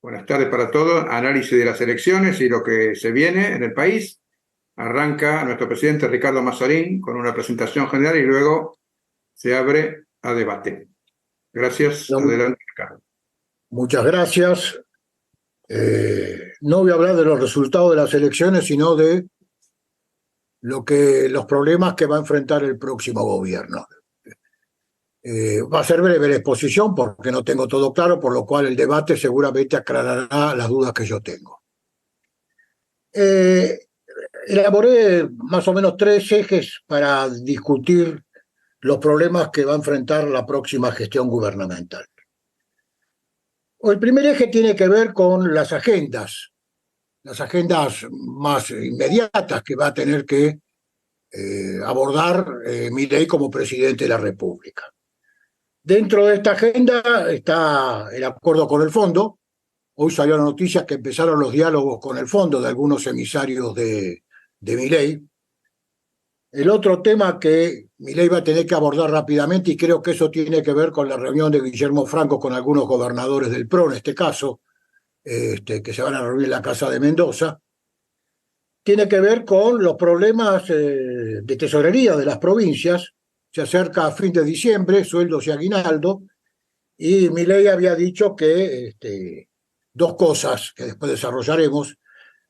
Buenas tardes para todos. Análisis de las elecciones y lo que se viene en el país. Arranca nuestro presidente Ricardo Mazzarín con una presentación general y luego se abre a debate. Gracias. No, adelante, Ricardo. muchas gracias. No voy a hablar de los resultados de las elecciones, sino de los problemas que va a enfrentar el próximo gobierno. Va a ser breve la exposición porque no tengo todo claro, por lo cual el debate seguramente aclarará las dudas que yo tengo. Elaboré más o menos 3 ejes para discutir los problemas que va a enfrentar la próxima gestión gubernamental. El primer eje tiene que ver con las agendas más inmediatas que va a tener que abordar Milei como presidente de la República. Dentro de esta agenda está el acuerdo con el fondo. Hoy salió la noticia que empezaron los diálogos con el fondo de algunos emisarios de Milei. El otro tema que Milei va a tener que abordar rápidamente, y creo que eso tiene que ver con la reunión de Guillermo Franco con algunos gobernadores del PRO, en este caso, que se van a reunir en la Casa de Mendoza, tiene que ver con los problemas de tesorería de las provincias. Se acerca a fin de diciembre, sueldos y aguinaldo, y Milei había dicho que 2 cosas que después desarrollaremos,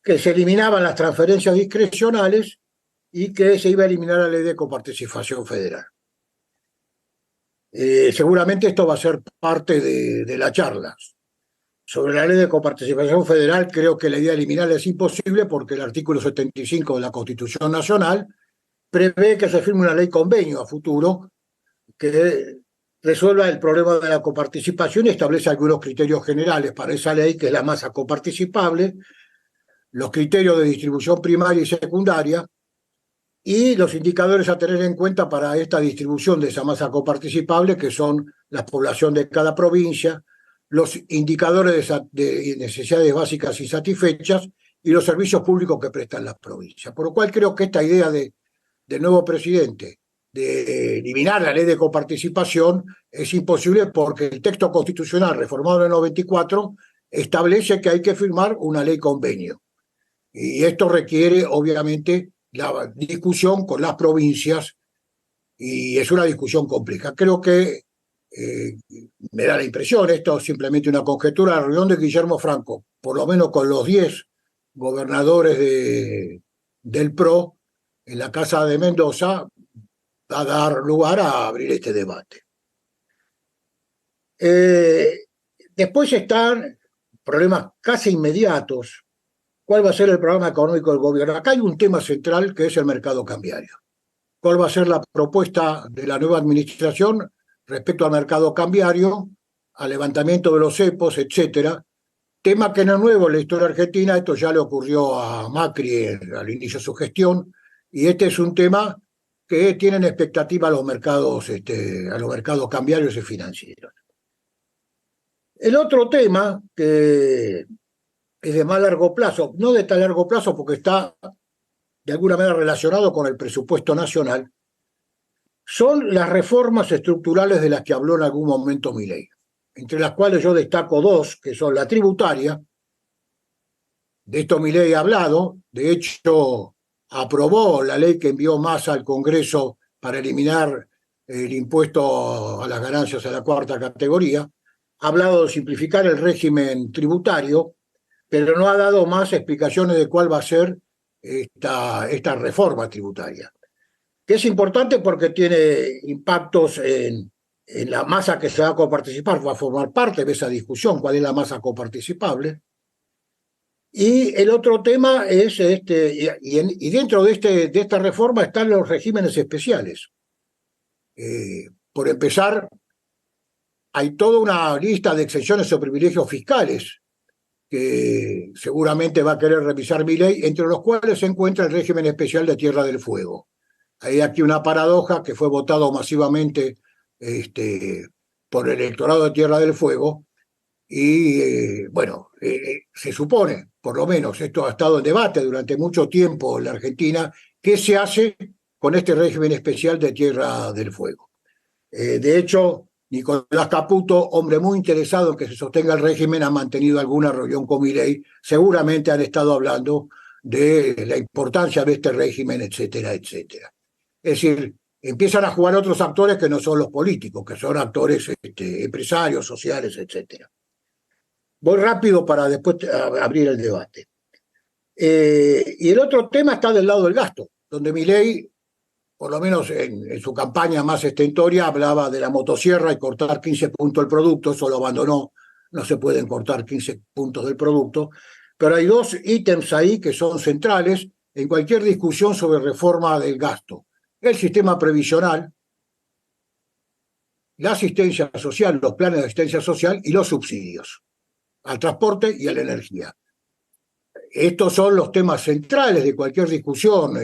que se eliminaban las transferencias discrecionales y que se iba a eliminar la ley de coparticipación federal. Seguramente esto va a ser parte de la charla. Sobre la ley de coparticipación federal, creo que la idea de eliminarla es imposible porque el artículo 75 de la Constitución Nacional prevé que se firme una ley convenio a futuro que resuelva el problema de la coparticipación y establece algunos criterios generales para esa ley, que es la masa coparticipable, los criterios de distribución primaria y secundaria y los indicadores a tener en cuenta para esta distribución de esa masa coparticipable, que son la población de cada provincia, los indicadores de necesidades básicas insatisfechas y los servicios públicos que prestan las provincias. Por lo cual creo que esta idea del nuevo presidente de eliminar la ley de coparticipación es imposible porque el texto constitucional reformado en el 94 establece que hay que firmar una ley convenio. Y esto requiere, obviamente, la discusión con las provincias y es una discusión compleja. Creo que me da la impresión, esto es simplemente una conjetura, la reunión de Guillermo Franco, por lo menos con los 10 gobernadores del PRO en la Casa de Mendoza, va a dar lugar a abrir este debate. Después están problemas casi inmediatos. ¿Cuál va a ser el programa económico del gobierno? Acá hay un tema central que es el mercado cambiario. ¿Cuál va a ser la propuesta de la nueva administración respecto al mercado cambiario, al levantamiento de los cepos, etcétera? Tema que no es nuevo en la historia argentina, esto ya le ocurrió a Macri al inicio de su gestión, y este es un tema que tienen expectativa a los mercados cambiarios y financieros. El otro tema que es de más largo plazo, no de tan largo plazo porque está de alguna manera relacionado con el presupuesto nacional, son las reformas estructurales de las que habló en algún momento Milei, entre las cuales yo destaco 2, que son la tributaria. De esto Milei ha hablado, de hecho aprobó la ley que envió Massa al Congreso para eliminar el impuesto a las ganancias de la 4ª categoría, ha hablado de simplificar el régimen tributario, pero no ha dado más explicaciones de cuál va a ser esta reforma tributaria, que es importante porque tiene impactos en la masa que se va a coparticipar, va a formar parte de esa discusión, cuál es la masa coparticipable. Y el otro tema es, y dentro de esta reforma están los regímenes especiales. Por empezar, hay toda una lista de exenciones o privilegios fiscales que seguramente va a querer revisar Milei, entre los cuales se encuentra el régimen especial de Tierra del Fuego. Hay aquí una paradoja que fue votado masivamente por el electorado de Tierra del Fuego y, se supone, por lo menos esto ha estado en debate durante mucho tiempo en la Argentina, qué se hace con este régimen especial de Tierra del Fuego. De hecho, Nicolás Caputo, hombre muy interesado en que se sostenga el régimen, ha mantenido alguna reunión con Milei. Seguramente han estado hablando de la importancia de este régimen, etcétera, etcétera. Es decir, empiezan a jugar otros actores que no son los políticos, que son actores empresarios, sociales, etcétera. Voy rápido para después abrir el debate. Y el otro tema está del lado del gasto, donde Milei, por lo menos en su campaña más estentoria, hablaba de la motosierra y cortar 15 puntos del producto. Eso lo abandonó, no se pueden cortar 15 puntos del producto, pero hay dos ítems ahí que son centrales en cualquier discusión sobre reforma del gasto: el sistema previsional, la asistencia social, los planes de asistencia social y los subsidios al transporte y a la energía. Estos son los temas centrales de cualquier discusión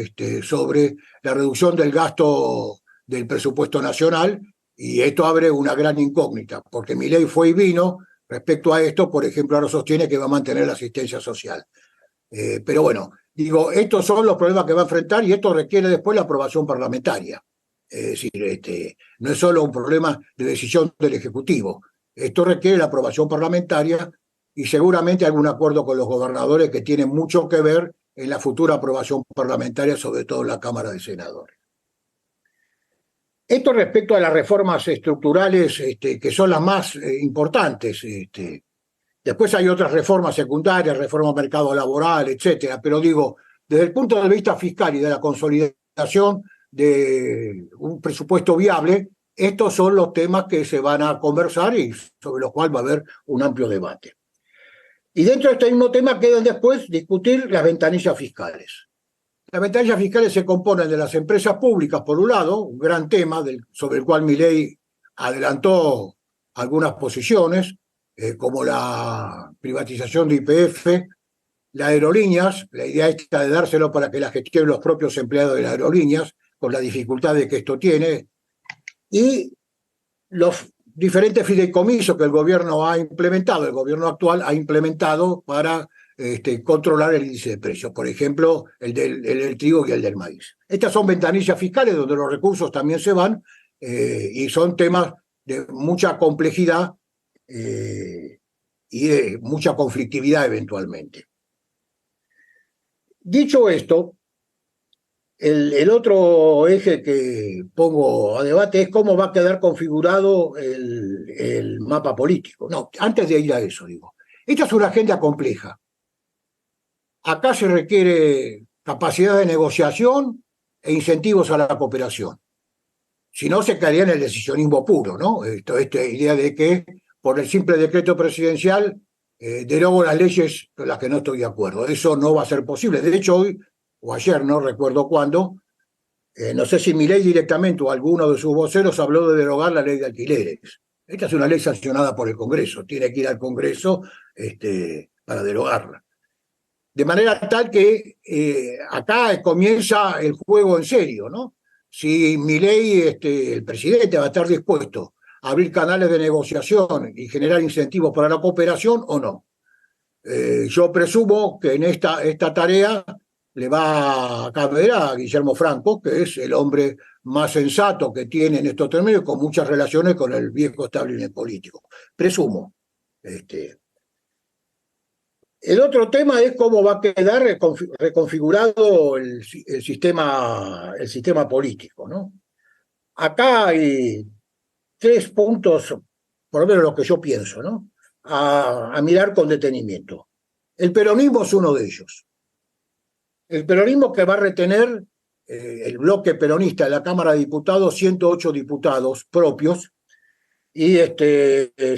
sobre la reducción del gasto del presupuesto nacional, y esto abre una gran incógnita, porque Milei fue y vino respecto a esto. Por ejemplo, ahora sostiene que va a mantener la asistencia social. Pero bueno, digo, estos son los problemas que va a enfrentar, y esto requiere después la aprobación parlamentaria. Es decir, no es solo un problema de decisión del Ejecutivo, esto requiere la aprobación parlamentaria y seguramente algún acuerdo con los gobernadores que tiene mucho que ver en la futura aprobación parlamentaria, sobre todo en la Cámara de Senadores. Esto respecto a las reformas estructurales, que son las más importantes. Después hay otras reformas secundarias, reforma del mercado laboral, etcétera, pero digo, desde el punto de vista fiscal y de la consolidación de un presupuesto viable, estos son los temas que se van a conversar y sobre los cuales va a haber un amplio debate. Y dentro de este mismo tema quedan después discutir las ventanillas fiscales. Las ventanillas fiscales se componen de las empresas públicas, por un lado, un gran tema sobre el cual Milei adelantó algunas posiciones, como la privatización de YPF, las aerolíneas, la idea esta de dárselo para que la gestionen los propios empleados de las aerolíneas, con la dificultad de que esto tiene, y los diferentes fideicomisos que el gobierno ha implementado, el gobierno actual ha implementado para controlar el índice de precios, por ejemplo, el del trigo y el del maíz. Estas son ventanillas fiscales donde los recursos también se van, y son temas de mucha complejidad y de mucha conflictividad eventualmente. Dicho esto, el otro eje que pongo a debate es cómo va a quedar configurado el mapa político. No, antes de ir a eso, digo, esta es una agenda compleja. Acá se requiere capacidad de negociación e incentivos a la cooperación. Si no, se caería en el decisionismo puro, ¿no? Esta idea de que por el simple decreto presidencial derogo las leyes con las que no estoy de acuerdo. Eso no va a ser posible. De hecho, hoy o ayer, no recuerdo cuándo, no sé si Milei directamente o alguno de sus voceros habló de derogar la ley de alquileres. Esta es una ley sancionada por el Congreso, tiene que ir al Congreso para derogarla. De manera tal que acá comienza el juego en serio, ¿no? Si Milei, el presidente, va a estar dispuesto a abrir canales de negociación y generar incentivos para la cooperación o no. Yo presumo que en esta tarea le va a caber a Guillermo Franco, que es el hombre más sensato que tiene en estos términos, con muchas relaciones con el viejo establishment político. Presumo. El otro tema es cómo va a quedar reconfigurado el sistema político, ¿no? Acá hay 3 puntos, por lo menos lo que yo pienso, ¿no? A mirar con detenimiento. El peronismo es uno de ellos. El peronismo que va a retener el bloque peronista de la Cámara de Diputados, 108 diputados propios, y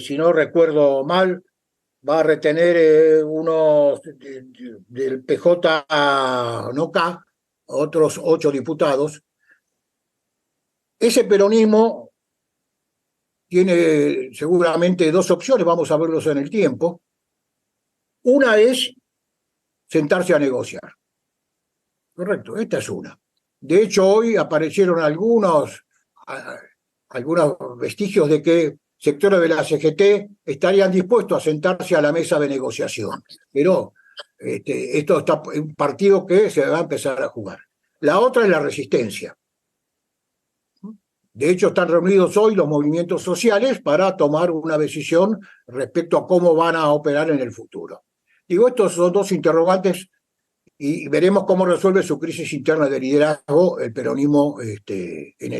si no recuerdo mal, va a retener unos del PJ no K, otros 8 diputados. Ese peronismo tiene seguramente 2 opciones, vamos a verlos en el tiempo. Una es sentarse a negociar. Correcto, esta es una. De hecho, hoy aparecieron algunos vestigios de que sectores de la CGT estarían dispuestos a sentarse a la mesa de negociación. Pero esto está un partido que se va a empezar a jugar. La otra es la resistencia. De hecho, están reunidos hoy los movimientos sociales para tomar una decisión respecto a cómo van a operar en el futuro. Digo, estos son dos interrogantes y veremos cómo resuelve su crisis interna de liderazgo el peronismo en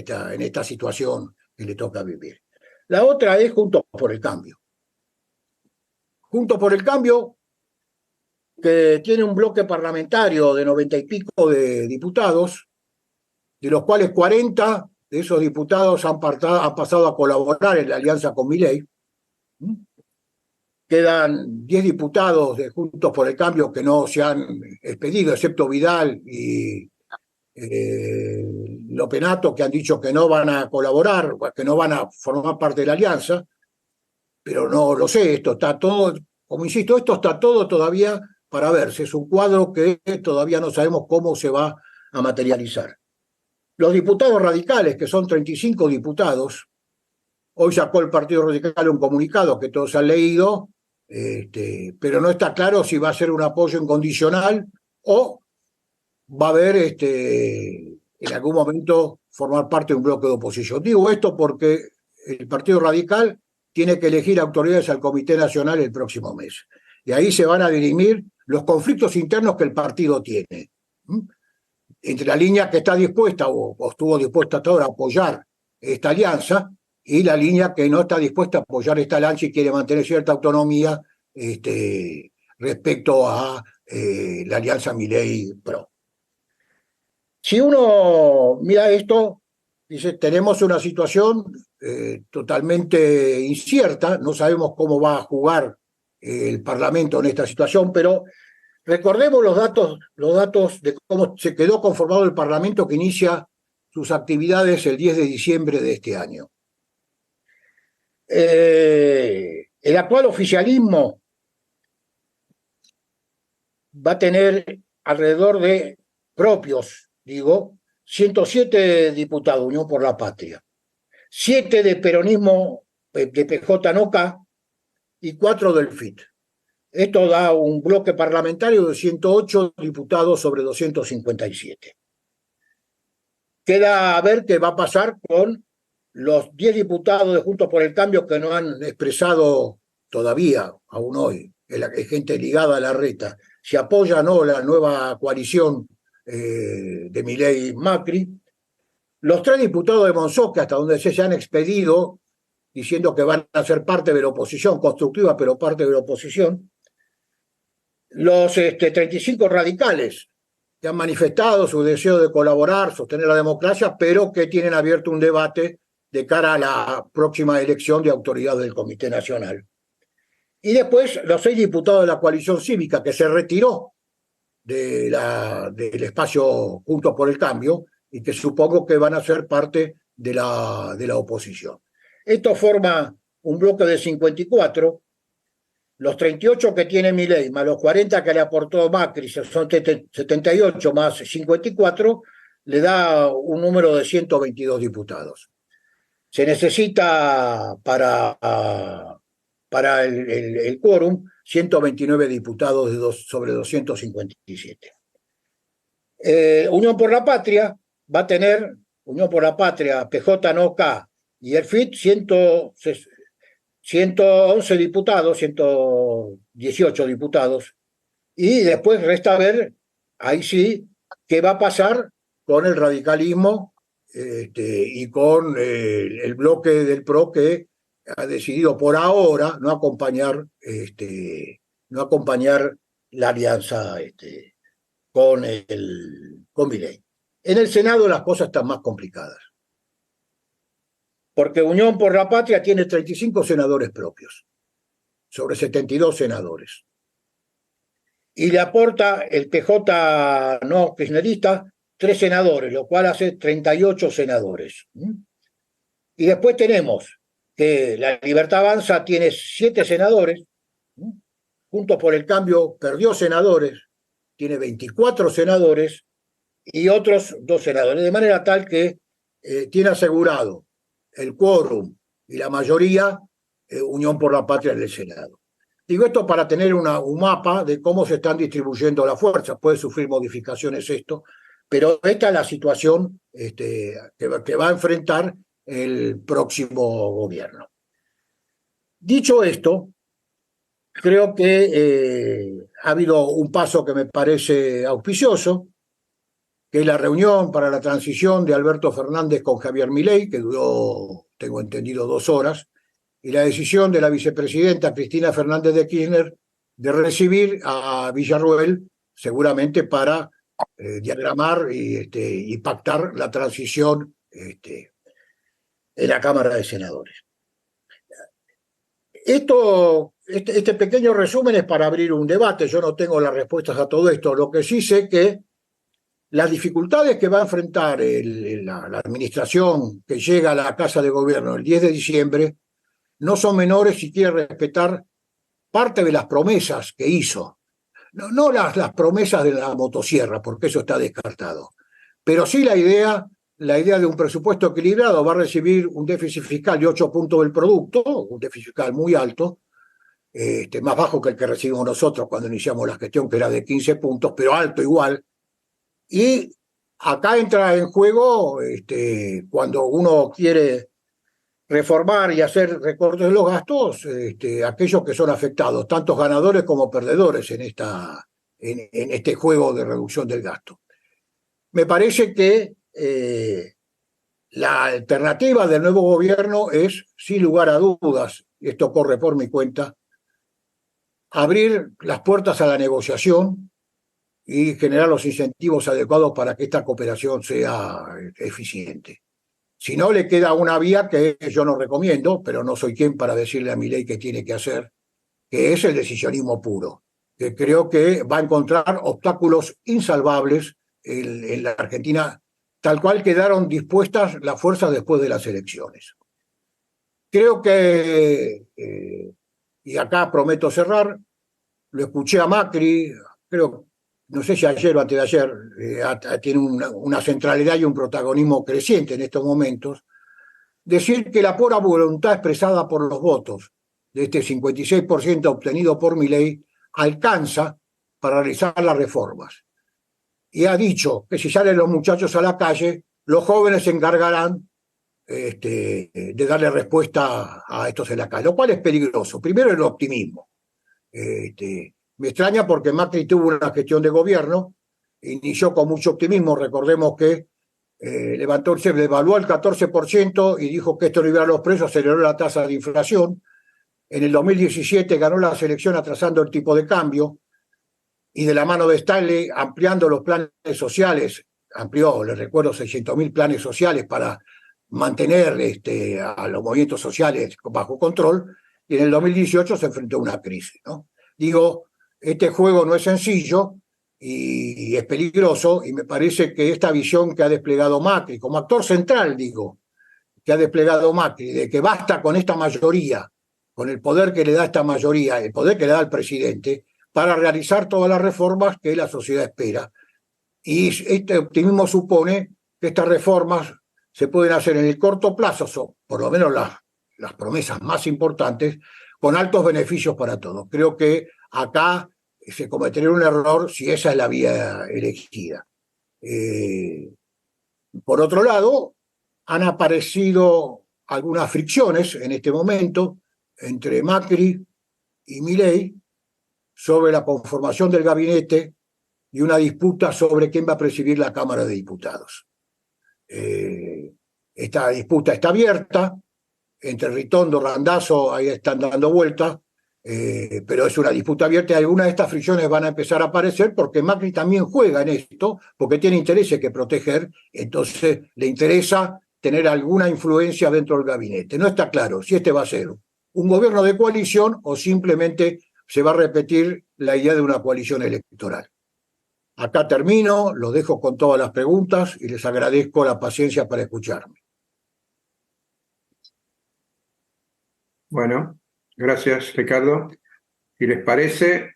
esta situación que le toca vivir. La otra es Juntos por el Cambio. Juntos por el Cambio, que tiene un bloque parlamentario de 90 y pico de diputados, de los cuales 40 de esos diputados han pasado a colaborar en la alianza con Milei. Quedan 10 diputados de Juntos por el Cambio que no se han expedido, excepto Vidal y Lopenato, que han dicho que no van a colaborar, que no van a formar parte de la alianza, pero no lo sé, esto está todo, como insisto, esto está todo todavía para verse, es un cuadro que todavía no sabemos cómo se va a materializar. Los diputados radicales, que son 35 diputados, hoy sacó el Partido Radical un comunicado que todos han leído, pero no está claro si va a ser un apoyo incondicional o va a haber en algún momento formar parte de un bloque de oposición. Digo esto porque el Partido Radical tiene que elegir autoridades al Comité Nacional el próximo mes. Y ahí se van a dirimir los conflictos internos que el partido tiene. Entre la línea que está dispuesta o estuvo dispuesta hasta ahora a apoyar esta alianza y la línea que no está dispuesta a apoyar esta alianza y quiere mantener cierta autonomía respecto a la alianza Milei-Pro. Si uno mira esto, dice, tenemos una situación totalmente incierta, no sabemos cómo va a jugar el Parlamento en esta situación, pero recordemos los datos de cómo se quedó conformado el Parlamento que inicia sus actividades el 10 de diciembre de este año. El actual oficialismo va a tener alrededor de propios, 107 diputados, Unión por la Patria, 7 de peronismo de PJ-NOCA y 4 del FIT. Esto da un bloque parlamentario de 108 diputados sobre 257. Queda a ver qué va a pasar con los 10 diputados de Juntos por el Cambio que no han expresado todavía, aún hoy, gente ligada a la reta, si apoya o no la nueva coalición de Milei-Macri. Los 3 diputados de Monzó, que hasta donde se han expedido, diciendo que van a ser parte de la oposición, constructiva, pero parte de la oposición. Los 35 radicales que han manifestado su deseo de colaborar, sostener la democracia, pero que tienen abierto un debate de cara a la próxima elección de autoridad del Comité Nacional. Y después los 6 diputados de la coalición cívica que se retiró del espacio Juntos por el Cambio y que supongo que van a ser parte de la oposición. Esto forma un bloque de 54. Los 38 que tiene Milei, más los 40 que le aportó Macri, son 78 más 54, le da un número de 122 diputados. Se necesita para el quórum 129 diputados sobre 257. Unión por la Patria va a tener, Unión por la Patria, PJ-NOCA y el FIT, 111 diputados, 118 diputados, y después resta ver, ahí sí, qué va a pasar con el radicalismo y con el bloque del PRO que ha decidido por ahora no acompañar la alianza con Milei. En el Senado las cosas están más complicadas, porque Unión por la Patria tiene 35 senadores propios, sobre 72 senadores. Y le aporta el PJ no kirchnerista 3 senadores, lo cual hace 38 senadores. Y después tenemos que la Libertad Avanza tiene 7 senadores, Juntos por el Cambio perdió senadores, tiene 24 senadores y otros 2 senadores, de manera tal que tiene asegurado el quórum y la mayoría Unión por la Patria en el Senado. Digo esto para tener un mapa de cómo se están distribuyendo las fuerzas. Puede sufrir modificaciones esto, pero esta es la situación que va a enfrentar el próximo gobierno. Dicho esto, creo que ha habido un paso que me parece auspicioso, que es la reunión para la transición de Alberto Fernández con Javier Milei, que duró, tengo entendido, 2 horas, y la decisión de la vicepresidenta Cristina Fernández de Kirchner de recibir a Villarruel, seguramente para diagramar y pactar la transición en la Cámara de Senadores. Este pequeño resumen es para abrir un debate. Yo no tengo las respuestas a todo esto. Lo que sí sé que las dificultades que va a enfrentar la administración que llega a la Casa de Gobierno el 10 de diciembre no son menores si quiere respetar parte de las promesas que hizo. No las promesas de la motosierra, porque eso está descartado. Pero sí la idea de un presupuesto equilibrado. Va a recibir un déficit fiscal de 8 puntos del producto, un déficit fiscal muy alto, más bajo que el que recibimos nosotros cuando iniciamos la gestión, que era de 15 puntos, pero alto igual. Y acá entra en juego, cuando uno quiere reformar y hacer recortes de los gastos, aquellos que son afectados, tantos ganadores como perdedores en este juego de reducción del gasto. Me parece que la alternativa del nuevo gobierno es, sin lugar a dudas, y esto corre por mi cuenta, abrir las puertas a la negociación y generar los incentivos adecuados para que esta cooperación sea eficiente. Si no, le queda una vía que yo no recomiendo, pero no soy quien para decirle a Milei qué tiene que hacer, que es el decisionismo puro, que creo que va a encontrar obstáculos insalvables en la Argentina, tal cual quedaron dispuestas las fuerzas después de las elecciones. Creo que, y acá prometo cerrar, lo escuché a Macri, creo, no sé si ayer o antes de ayer, tiene una centralidad y un protagonismo creciente en estos momentos, decir que la pura voluntad expresada por los votos de este 56% obtenido por Milei alcanza para realizar las reformas. Y ha dicho que si salen los muchachos a la calle, los jóvenes se encargarán de darle respuesta a estos en la calle, lo cual es peligroso. Primero el optimismo. Me extraña porque Macri tuvo una gestión de gobierno, inició con mucho optimismo. Recordemos que se devaluó el 14% y dijo que esto no iba a los precios, aceleró la tasa de inflación. En el 2017 ganó la elección atrasando el tipo de cambio y de la mano de Stanley ampliando los planes sociales, amplió, les recuerdo, 600.000 planes sociales para mantener a los movimientos sociales bajo control, y en el 2018 se enfrentó a una crisis, ¿no? Digo, este juego no es sencillo y es peligroso, y me parece que esta visión que ha desplegado Macri, como actor central, digo, que ha desplegado Macri, de que basta con esta mayoría, con el poder que le da esta mayoría, el poder que le da el presidente, para realizar todas las reformas que la sociedad espera. Y este optimismo supone que estas reformas se pueden hacer en el corto plazo, son por lo menos las promesas más importantes, con altos beneficios para todos. Creo que acá se cometería un error si esa es la vía elegida. Por otro lado, han aparecido algunas fricciones en este momento entre Macri y Milei sobre la conformación del gabinete y una disputa sobre quién va a presidir la Cámara de Diputados. Esta disputa está abierta, entre Ritondo, Randazzo, ahí están dando vueltas, pero es una disputa abierta y algunas de estas fricciones van a empezar a aparecer porque Macri también juega en esto, porque tiene intereses que proteger, entonces le interesa tener alguna influencia dentro del gabinete. No está claro si este va a ser un gobierno de coalición o simplemente se va a repetir la idea de una coalición electoral. Acá termino, los dejo con todas las preguntas y les agradezco la paciencia para escucharme. Bueno, gracias, Ricardo. Si les parece,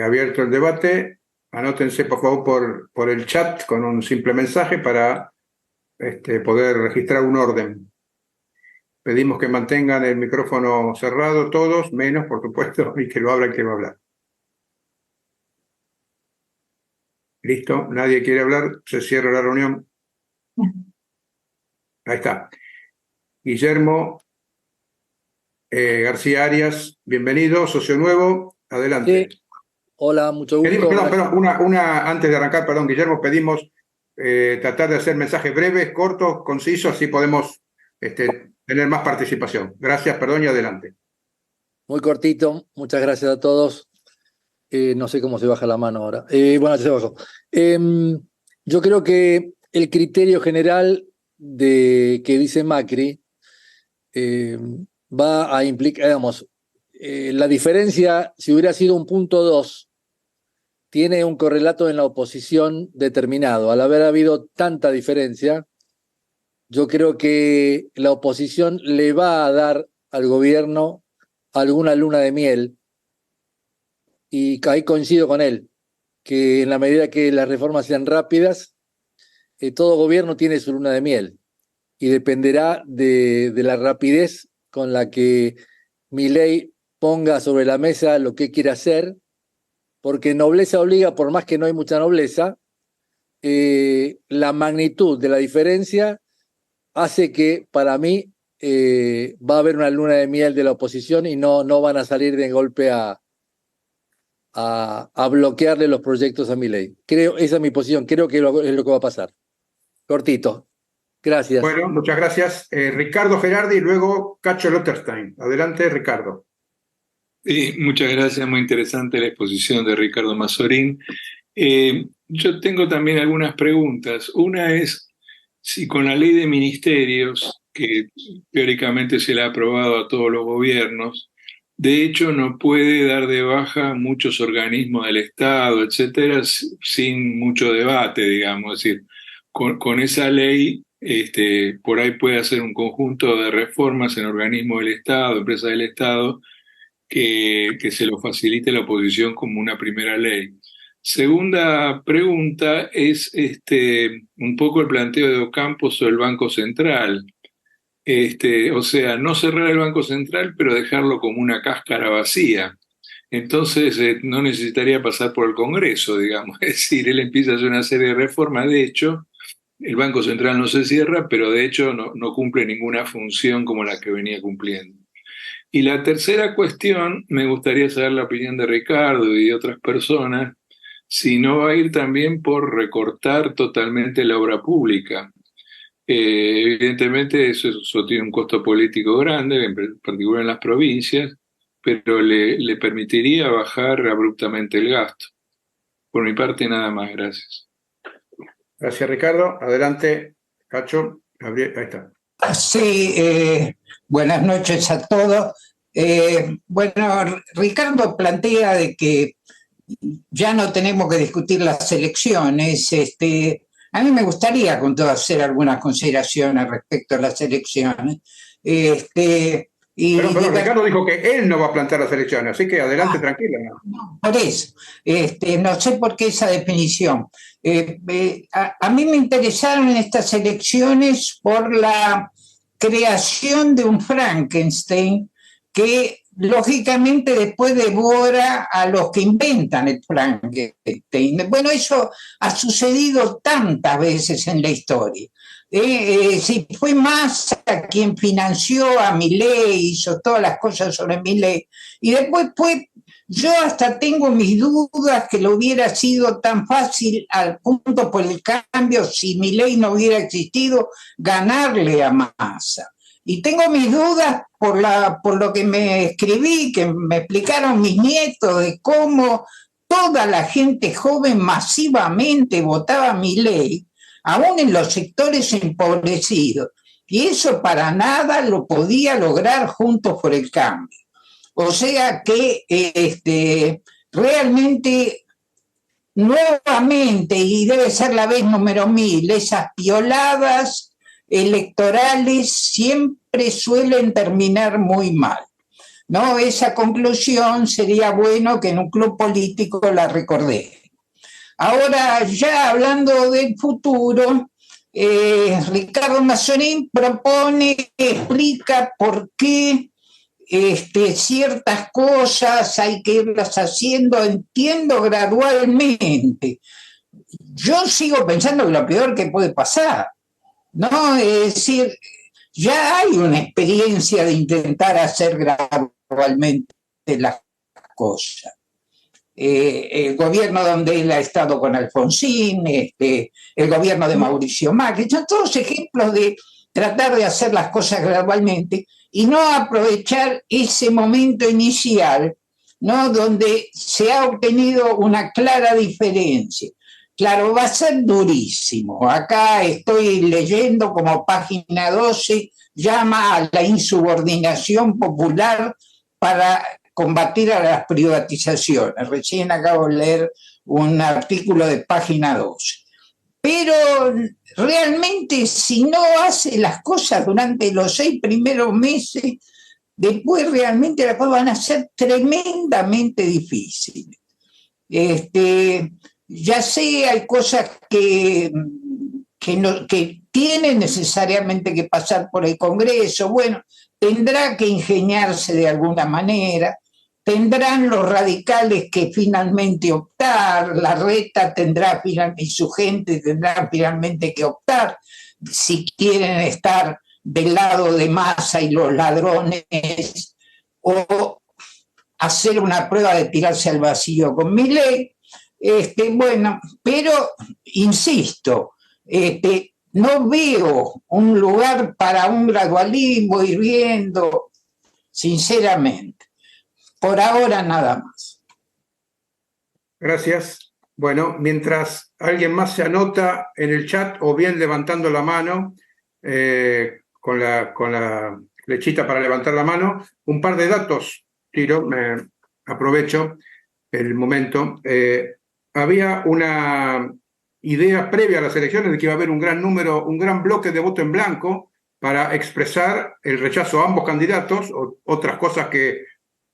abierto el debate, anótense por favor por el chat con un simple mensaje para poder registrar un orden. Pedimos que mantengan el micrófono cerrado todos, menos por supuesto, y que lo abra el que va a hablar. Listo, nadie quiere hablar, se cierra la reunión. Ahí está. Guillermo García Arias, bienvenido, socio nuevo, adelante. Sí. Hola, mucho gusto. Perdón, antes de arrancar, perdón, Guillermo, pedimos tratar de hacer mensajes breves, cortos, concisos, así podemos tener más participación. Gracias, perdón, y adelante. Muy cortito, muchas gracias a todos. No sé cómo se baja la mano ahora. Bueno, ya se bajó. Yo creo que el criterio general que dice Macri va a implicar, digamos, la diferencia, si hubiera sido un punto 2, tiene un correlato en la oposición determinado. Al haber habido tanta diferencia, yo creo que la oposición le va a dar al gobierno alguna luna de miel, y ahí coincido con él, que en la medida que las reformas sean rápidas, todo gobierno tiene su luna de miel, y dependerá de la rapidez con la que Milei ponga sobre la mesa lo que quiere hacer, porque nobleza obliga, por más que no hay mucha nobleza, la magnitud de la diferencia hace que, para mí, va a haber una luna de miel de la oposición y no van a salir de golpe a bloquearle los proyectos a Milei. Esa es mi posición, creo que es lo que va a pasar. Cortito. Gracias. Bueno, muchas gracias. Ricardo Gerardi y luego Cacho Lotterstein. Adelante, Ricardo. Sí, muchas gracias, muy interesante la exposición de Ricardo Mazzorin. Yo tengo también algunas preguntas. Una es si con la ley de ministerios, que teóricamente se le ha aprobado a todos los gobiernos, de hecho no puede dar de baja muchos organismos del Estado, etcétera, sin mucho debate, digamos. Es decir, con esa ley por ahí puede hacer un conjunto de reformas en organismos del Estado, empresas del Estado, que se lo facilite la oposición como una primera ley. Segunda pregunta es un poco el planteo de Ocampo sobre el Banco Central. O sea, no cerrar el Banco Central, pero dejarlo como una cáscara vacía. Entonces no necesitaría pasar por el Congreso, digamos. Es decir, él empieza a hacer una serie de reformas. De hecho, el Banco Central no se cierra, pero de hecho no cumple ninguna función como la que venía cumpliendo. Y la tercera cuestión, me gustaría saber la opinión de Ricardo y de otras personas, si no va a ir también por recortar totalmente la obra pública. Evidentemente eso tiene un costo político grande, en particular en las provincias, pero le permitiría bajar abruptamente el gasto. Por mi parte, nada más. Gracias. Gracias, Ricardo. Adelante, Cacho. Gabriel, ahí está. Sí, buenas noches a todos. Bueno, Ricardo plantea de que ya no tenemos que discutir las elecciones. A mí me gustaría con todo hacer algunas consideraciones respecto a las elecciones. Ricardo dijo que él no va a plantear las elecciones, así que adelante, tranquila. No, por eso, no sé por qué esa definición. A mí me interesaron estas elecciones por la creación de un Frankenstein que lógicamente después devora a los que inventan el Frankenstein. Bueno, eso ha sucedido tantas veces en la historia. Si fue Massa quien financió a Milei, hizo todas las cosas sobre Milei, y después yo hasta tengo mis dudas que lo hubiera sido tan fácil al punto por el cambio, si Milei no hubiera existido, ganarle a Massa. Y tengo mis dudas por lo que me escribí, que me explicaron mis nietos, de cómo toda la gente joven masivamente votaba a Milei, aún en los sectores empobrecidos. Y eso para nada lo podía lograr Juntos por el Cambio. O sea que realmente, nuevamente, y debe ser la vez número 1000, esas pioladas electorales siempre suelen terminar muy mal, ¿no? Esa conclusión sería bueno que en un club político la recordé. Ahora, ya hablando del futuro, Ricardo Mazzorin explica por qué ciertas cosas hay que irlas haciendo, entiendo, gradualmente. Yo sigo pensando que lo peor que puede pasar, ¿no? Es decir, ya hay una experiencia de intentar hacer gradualmente las cosas. El gobierno donde él ha estado con Alfonsín, el gobierno de Mauricio Macri, son todos ejemplos de tratar de hacer las cosas gradualmente y no aprovechar ese momento inicial, ¿no?, donde se ha obtenido una clara diferencia. Claro, va a ser durísimo. Acá estoy leyendo como página 12 llama a la insubordinación popular para combatir a las privatizaciones. Recién acabo de leer un artículo de página 12. Pero realmente si no hace las cosas durante los 6 primeros meses, después realmente las cosas van a ser tremendamente difíciles. Ya sé, hay cosas que tienen necesariamente que pasar por el Congreso. Bueno, tendrá que ingeniarse de alguna manera. Tendrán los radicales que finalmente optar, la Reta tendrá finalmente, y su gente tendrá finalmente que optar si quieren estar del lado de Massa y los ladrones o hacer una prueba de tirarse al vacío con Milei. Bueno, pero insisto, no veo un lugar para un gradualismo ir viendo, sinceramente. Por ahora nada más. Gracias. Bueno, mientras alguien más se anota en el chat o bien levantando la mano, con la flechita para levantar la mano, un par de datos, tiro, aprovecho el momento. Había una idea previa a las elecciones de que iba a haber un gran bloque de voto en blanco para expresar el rechazo a ambos candidatos, o otras cosas que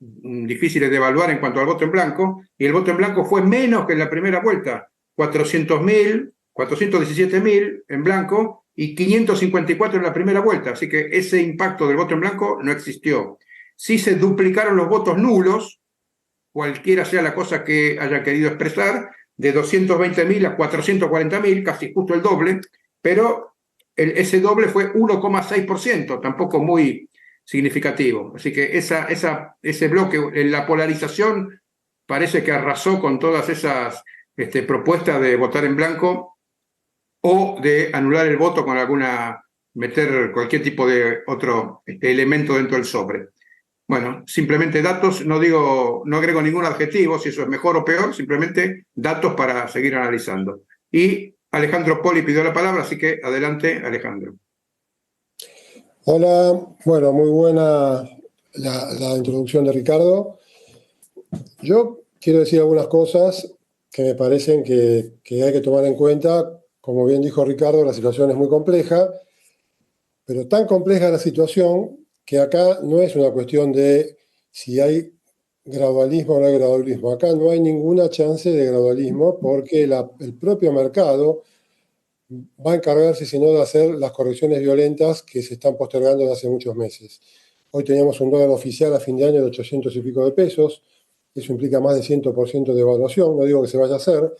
difíciles de evaluar en cuanto al voto en blanco, y el voto en blanco fue menos que en la primera vuelta, 417.000 en blanco y 554 en la primera vuelta, así que ese impacto del voto en blanco no existió. Sí se duplicaron los votos nulos, cualquiera sea la cosa que hayan querido expresar, de 220.000 a 440.000, casi justo el doble, pero ese doble fue 1,6%, tampoco muy significativo. Así que ese bloque, en la polarización, parece que arrasó con todas esas propuestas de votar en blanco o de anular el voto con meter cualquier tipo de otro elemento dentro del sobre. Bueno, simplemente datos, no agrego ningún adjetivo, si eso es mejor o peor, simplemente datos para seguir analizando. Y Alejandro Poli pidió la palabra, así que adelante, Alejandro. Hola, bueno, muy buena la introducción de Ricardo. Yo quiero decir algunas cosas que me parecen que hay que tomar en cuenta. Como bien dijo Ricardo, la situación es muy compleja, pero tan compleja la situación que acá no es una cuestión de si hay gradualismo o no hay gradualismo. Acá no hay ninguna chance de gradualismo porque el propio mercado va a encargarse, si no, de hacer las correcciones violentas que se están postergando desde hace muchos meses. Hoy teníamos un dólar oficial a fin de año de 800 y pico de pesos. Eso implica más de 100% de evaluación. No digo que se vaya a hacer,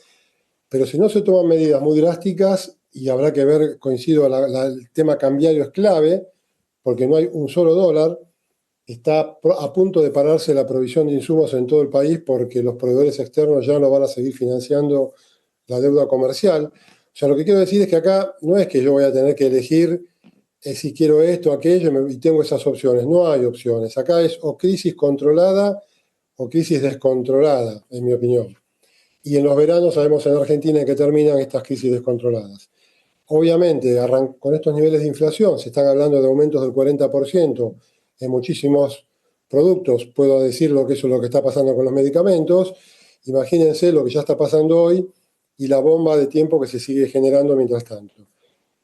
pero si no se toman medidas muy drásticas, y habrá que ver, coincido, el tema cambiario es clave, porque no hay un solo dólar, está a punto de pararse la provisión de insumos en todo el país porque los proveedores externos ya no van a seguir financiando la deuda comercial. O sea, lo que quiero decir es que acá no es que yo voy a tener que elegir si quiero esto o aquello y tengo esas opciones. No hay opciones. Acá es o crisis controlada o crisis descontrolada, en mi opinión. Y en los veranos sabemos en Argentina en que terminan estas crisis descontroladas. Obviamente, con estos niveles de inflación, se están hablando de aumentos del 40% en muchísimos productos. Puedo decir que eso es lo que está pasando con los medicamentos. Imagínense lo que ya está pasando hoy y la bomba de tiempo que se sigue generando mientras tanto.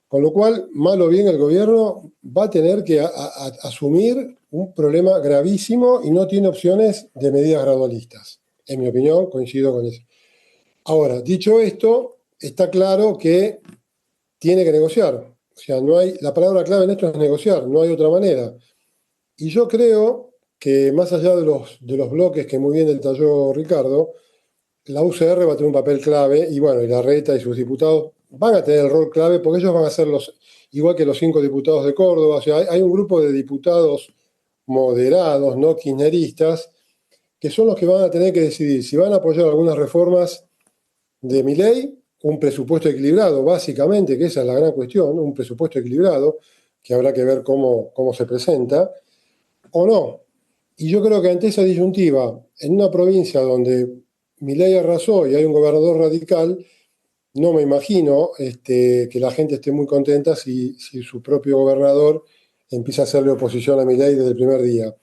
Con lo cual, mal o bien, el gobierno va a tener que asumir un problema gravísimo y no tiene opciones de medidas gradualistas. En mi opinión, coincido con eso. Ahora, dicho esto, está claro que tiene que negociar. O sea, la palabra clave en esto es negociar, no hay otra manera. Y yo creo que más allá de los bloques que muy bien detalló Ricardo, la UCR va a tener un papel clave, y bueno, y la Reta y sus diputados van a tener el rol clave porque ellos van a ser igual que los 5 diputados de Córdoba. O sea, hay un grupo de diputados moderados, no kirchneristas, que son los que van a tener que decidir si van a apoyar algunas reformas de Milei, un presupuesto equilibrado, básicamente, que esa es la gran cuestión, un presupuesto equilibrado, que habrá que ver cómo se presenta, o no. Y yo creo que ante esa disyuntiva, en una provincia donde Milei arrasó y hay un gobernador radical, no me imagino que la gente esté muy contenta si su propio gobernador empieza a hacerle oposición a Milei desde el primer día.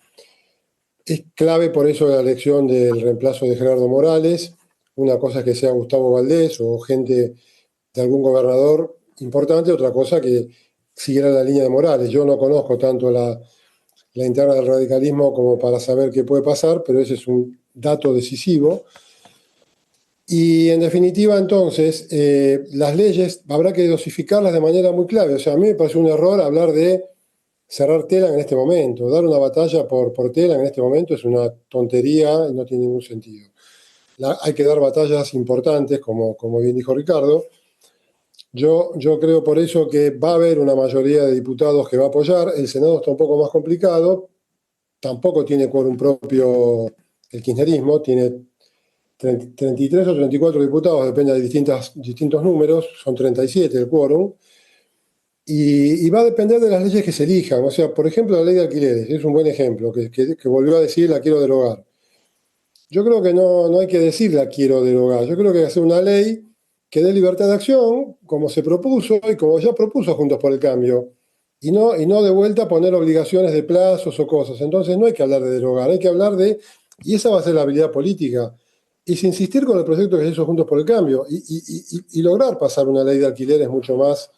Es clave por eso la elección del reemplazo de Gerardo Morales. Una cosa es que sea Gustavo Valdés o gente de algún gobernador importante, otra cosa que siguiera la línea de Morales. Yo no conozco tanto la interna del radicalismo como para saber qué puede pasar, pero ese es un dato decisivo. Y en definitiva, entonces, las leyes habrá que dosificarlas de manera muy clave. O sea, a mí me parece un error hablar de cerrar Telam en este momento. Dar una batalla por Telam en este momento es una tontería y no tiene ningún sentido. Hay que dar batallas importantes, como bien dijo Ricardo. Yo creo por eso que va a haber una mayoría de diputados que va a apoyar. El Senado está un poco más complicado. Tampoco tiene quórum propio el kirchnerismo. Tiene 33 o 34 diputados, depende de distintos números. Son 37 el quórum. Y va a depender de las leyes que se elijan. O sea, por ejemplo, la ley de alquileres es un buen ejemplo, que volvió a decir la quiero derogar. Yo creo que no hay que decir la quiero derogar. Yo creo que hay que hacer una ley que dé libertad de acción, como se propuso y como ya propuso Juntos por el Cambio, y no de vuelta poner obligaciones de plazos o cosas. Entonces no hay que hablar de derogar, hay que hablar y esa va a ser la habilidad política, es insistir con el proyecto que se hizo Juntos por el Cambio y lograr pasar una ley de alquileres mucho más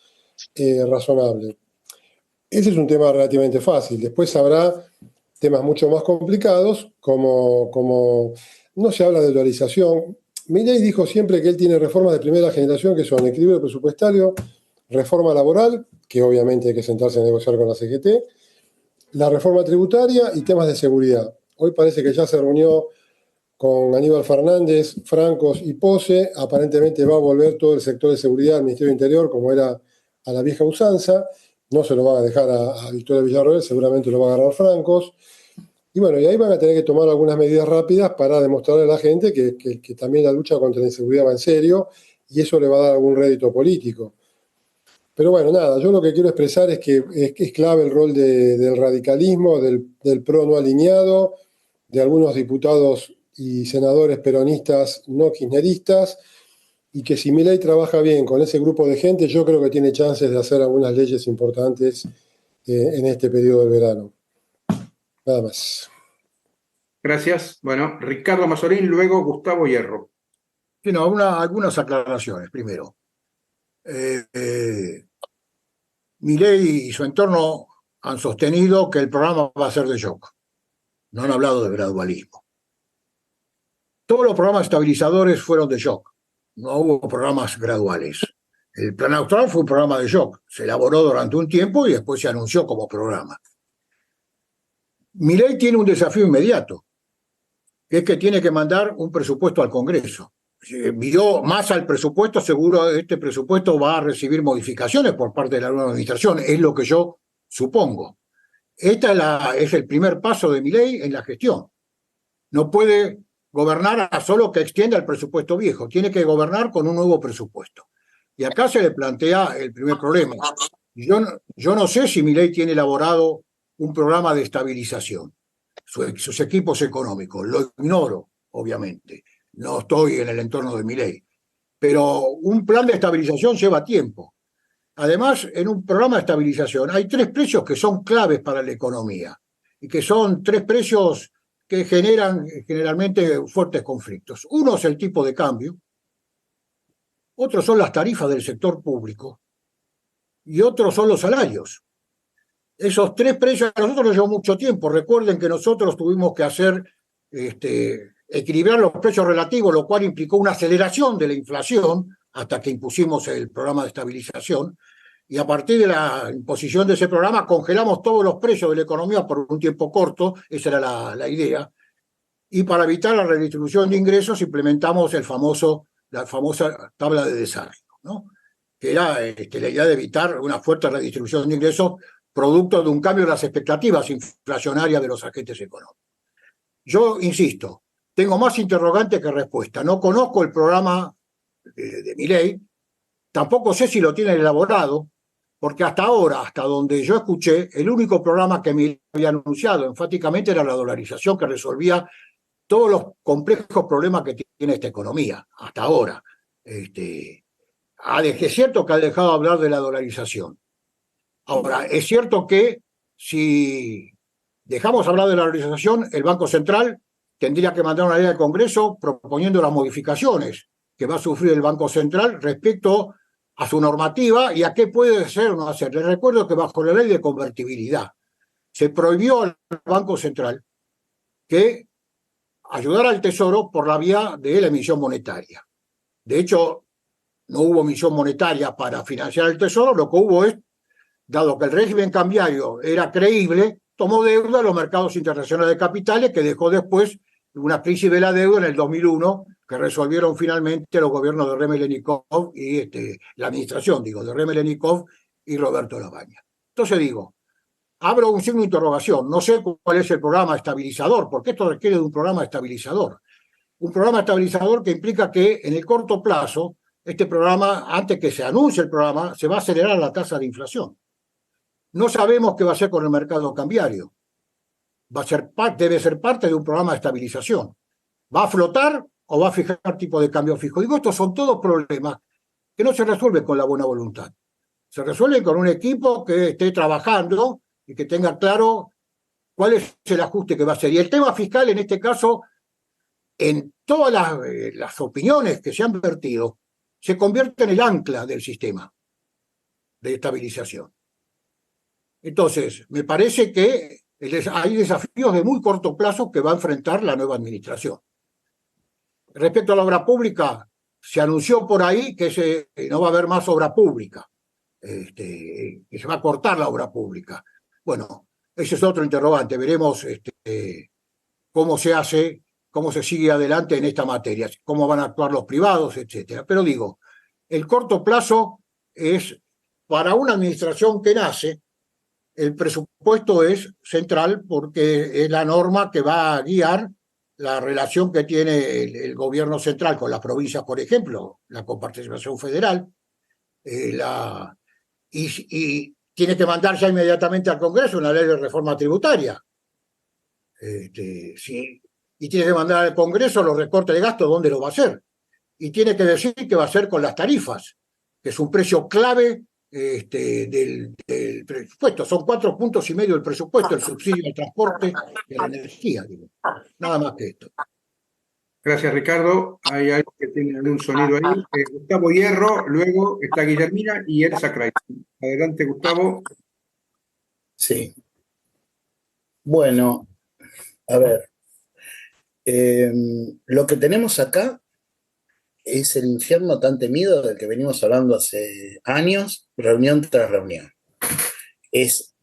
razonable. Ese es un tema relativamente fácil. Después habrá temas mucho más complicados, como no se habla de dolarización. Milei dijo siempre que él tiene reformas de primera generación que son equilibrio presupuestario, reforma laboral, que obviamente hay que sentarse a negociar con la CGT, la reforma tributaria y temas de seguridad. Hoy parece que ya se reunió con Aníbal Fernández, Francos y Pose. Aparentemente va a volver todo el sector de seguridad al Ministerio del Interior como era a la vieja usanza. No se lo van a dejar a Victoria Villarroel, seguramente lo va a agarrar Francos. Y bueno, y ahí van a tener que tomar algunas medidas rápidas para demostrarle a la gente que también la lucha contra la inseguridad va en serio y eso le va a dar algún rédito político. Pero bueno, nada, yo lo que quiero expresar es que es clave el rol del radicalismo, del PRO no alineado, de algunos diputados y senadores peronistas no kirchneristas, y que si Milei trabaja bien con ese grupo de gente, yo creo que tiene chances de hacer algunas leyes importantes en este periodo del verano. Nada más. Gracias. Bueno, Ricardo Mazzorín, luego Gustavo Hierro. Sí, no, algunas aclaraciones. Primero, Milei y su entorno han sostenido que el programa va a ser de shock. No han hablado de gradualismo. Todos los programas estabilizadores fueron de shock. No hubo programas graduales. El Plan Austral fue un programa de shock. Se elaboró durante un tiempo y después se anunció como programa. Milei tiene un desafío inmediato, que es que tiene que mandar un presupuesto al Congreso. Si envió más al presupuesto, seguro este presupuesto va a recibir modificaciones por parte de la nueva administración, es lo que yo supongo. Es el primer paso de Milei en la gestión. No puede gobernar a solo que extienda el presupuesto viejo, tiene que gobernar con un nuevo presupuesto. Y acá se le plantea el primer problema. Yo no sé si Milei tiene elaborado un programa de estabilización, sus equipos económicos, lo ignoro, obviamente. No estoy en el entorno de Milei, pero un plan de estabilización lleva tiempo. Además, en un programa de estabilización hay 3 precios que son claves para la economía y que son 3 precios que generan generalmente fuertes conflictos. Uno es el tipo de cambio, otros son las tarifas del sector público y otros son los salarios. Esos 3 precios a nosotros nos llevó mucho tiempo. Recuerden que nosotros tuvimos que hacer equilibrar los precios relativos, lo cual implicó una aceleración de la inflación hasta que impusimos el programa de estabilización. Y a partir de la imposición de ese programa congelamos todos los precios de la economía por un tiempo corto, esa era la idea. Y para evitar la redistribución de ingresos implementamos la famosa tabla de desarrollo, ¿no? que era la idea de evitar una fuerte redistribución de ingresos producto de un cambio de las expectativas inflacionarias de los agentes económicos. Yo insisto, tengo más interrogantes que respuestas. No conozco el programa de Milei, tampoco sé si lo tienen elaborado, porque hasta ahora, hasta donde yo escuché, el único programa que Milei había anunciado enfáticamente era la dolarización, que resolvía todos los complejos problemas que tiene esta economía, hasta ahora. Es cierto que ha dejado de hablar de la dolarización. Ahora, es cierto que si dejamos hablar de la dolarización, el Banco Central tendría que mandar una ley al Congreso proponiendo las modificaciones que va a sufrir el Banco Central respecto a su normativa y a qué puede ser o no hacer. Les recuerdo que bajo la ley de convertibilidad se prohibió al Banco Central que ayudara al Tesoro por la vía de la emisión monetaria. De hecho, no hubo emisión monetaria para financiar el Tesoro, lo que hubo es, dado que el régimen cambiario era creíble, tomó deuda a los mercados internacionales de capitales, que dejó después una crisis de la deuda en el 2001, que resolvieron finalmente los gobiernos de Rem Lenikov y la administración, de Rem Lenikov y Roberto Labaña. Entonces abro un signo de interrogación, no sé cuál es el programa estabilizador, porque esto requiere de un programa estabilizador. Un programa estabilizador que implica que en el corto plazo, este programa, antes que se anuncie el programa, se va a acelerar la tasa de inflación. No sabemos qué va a hacer con el mercado cambiario. Debe ser parte de un programa de estabilización. ¿Va a flotar o va a fijar tipo de cambio fijo? Estos son todos problemas que no se resuelven con la buena voluntad. Se resuelven con un equipo que esté trabajando y que tenga claro cuál es el ajuste que va a hacer. Y el tema fiscal, en este caso, en todas las opiniones que se han vertido, se convierte en el ancla del sistema de estabilización. Entonces, me parece que hay desafíos de muy corto plazo que va a enfrentar la nueva administración. Respecto a la obra pública, se anunció por ahí que no va a haber más obra pública, que se va a cortar la obra pública. Bueno, ese es otro interrogante. Veremos cómo se hace, cómo se sigue adelante en esta materia, cómo van a actuar los privados, etcétera. Pero el corto plazo es, para una administración que nace, el presupuesto es central porque es la norma que va a guiar la relación que tiene el gobierno central con las provincias, por ejemplo, la coparticipación federal, y tiene que mandar ya inmediatamente al Congreso una ley de reforma tributaria. Y tiene que mandar al Congreso los recortes de gasto, ¿dónde lo va a hacer? Y tiene que decir qué va a hacer con las tarifas, que es un precio clave del presupuesto. Son 4,5 puntos del presupuesto, el subsidio al transporte y a la energía. Nada más que esto. Gracias, Ricardo. Hay alguien que tiene algún sonido ahí. Gustavo Hierro, luego está Guillermina y Elsa Creighton. Adelante, Gustavo. Sí. Bueno, a ver. Lo que tenemos acá es el infierno tan temido del que venimos hablando hace años, reunión tras reunión. Es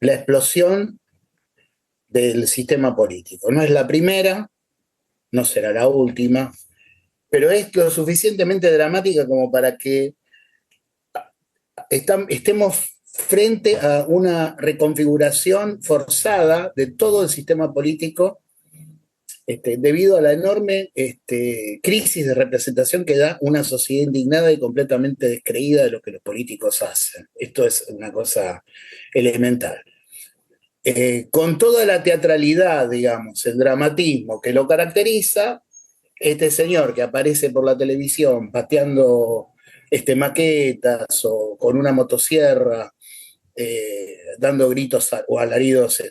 la explosión del sistema político. No es la primera, no será la última, pero es lo suficientemente dramática como para que estemos frente a una reconfiguración forzada de todo el sistema político debido a la enorme crisis de representación que da una sociedad indignada y completamente descreída de lo que los políticos hacen. Esto es una cosa elemental. Con toda la teatralidad, digamos, el dramatismo que lo caracteriza, este señor que aparece por la televisión pateando maquetas o con una motosierra, dando gritos o alaridos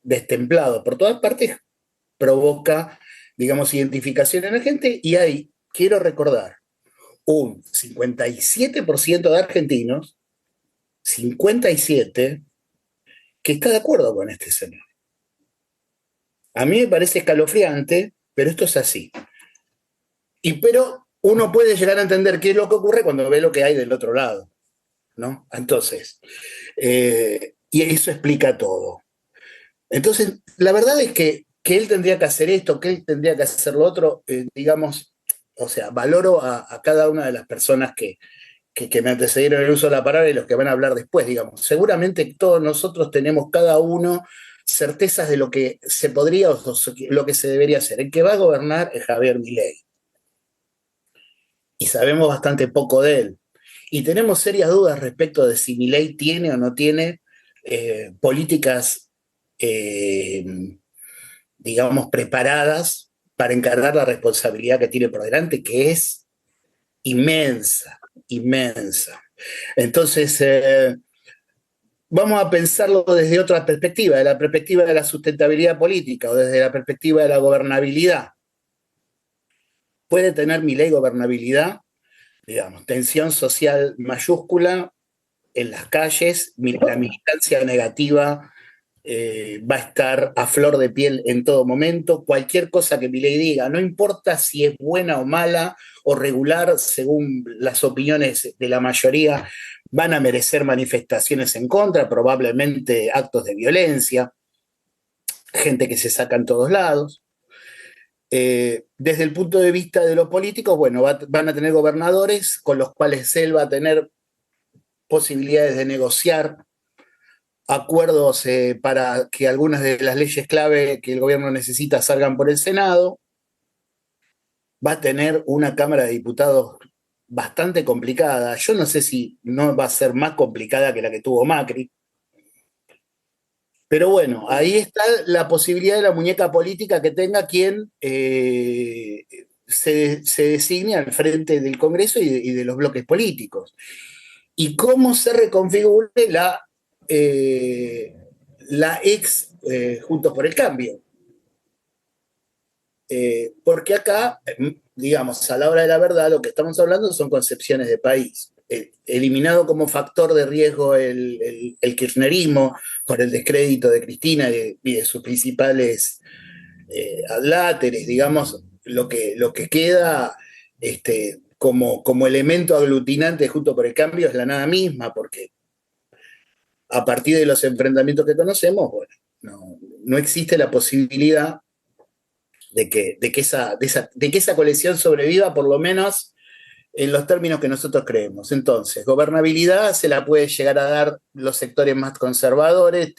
destemplados por todas partes, provoca, digamos, identificación en la gente, y hay, quiero recordar, un 57% de argentinos, 57%, que está de acuerdo con este señor. A mí me parece escalofriante, pero esto es así. Pero uno puede llegar a entender qué es lo que ocurre cuando ve lo que hay del otro lado, ¿no? Entonces, y eso explica todo. Entonces, la verdad es que él tendría que hacer esto, que él tendría que hacer lo otro, digamos, o sea, valoro a cada una de las personas que que me antecedieron en el uso de la palabra y los que van a hablar después, digamos. Seguramente todos nosotros tenemos cada uno certezas de lo que se podría o lo que se debería hacer. El que va a gobernar es Javier Milei. Y sabemos bastante poco de él. Y tenemos serias dudas respecto de si Milei tiene o no tiene políticas, digamos, preparadas para encargar la responsabilidad que tiene por delante, que es inmensa, inmensa. Entonces, vamos a pensarlo desde otra perspectiva, de la perspectiva de la sustentabilidad política o desde la perspectiva de la gobernabilidad. ¿Puede tener Milei gobernabilidad? Digamos, tensión social mayúscula en las calles, la militancia negativa va a estar a flor de piel en todo momento. Cualquier cosa que Milei diga, no importa si es buena o mala o regular, según las opiniones de la mayoría, van a merecer manifestaciones en contra, probablemente actos de violencia, gente que se saca en todos lados. Desde el punto de vista de los políticos, bueno, van a tener gobernadores con los cuales él va a tener posibilidades de negociar acuerdos para que algunas de las leyes clave que el gobierno necesita salgan por el Senado. Va a tener una Cámara de Diputados bastante complicada. Yo no sé si no va a ser más complicada que la que tuvo Macri. Pero bueno, ahí está la posibilidad de la muñeca política que tenga quien se designe al frente del Congreso y de los bloques políticos. Y cómo se reconfigure la ex Juntos por el Cambio. Porque acá, digamos, a la hora de la verdad, lo que estamos hablando son concepciones de país. Eliminado como factor de riesgo el kirchnerismo por el descrédito de Cristina y de sus principales adláteres, digamos, lo que queda como elemento aglutinante Junto por el Cambio es la nada misma, porque a partir de los enfrentamientos que conocemos, bueno, no existe la posibilidad de que esa coalición sobreviva, por lo menos en los términos que nosotros creemos. Entonces, gobernabilidad se la puede llegar a dar los sectores más conservadores,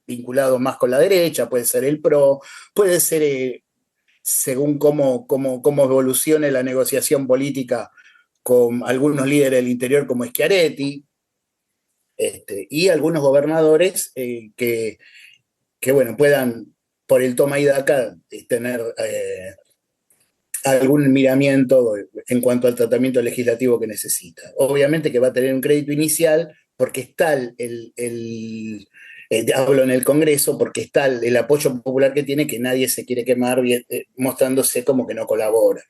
vinculados más con la derecha, puede ser el PRO, puede ser, según cómo evolucione la negociación política con algunos líderes del interior como Schiaretti, y algunos gobernadores que bueno, puedan, por el toma y daca, tener algún miramiento en cuanto al tratamiento legislativo que necesita. Obviamente que va a tener un crédito inicial porque está hablo en el Congreso, porque está el apoyo popular que tiene, que nadie se quiere quemar mostrándose como que no colabora.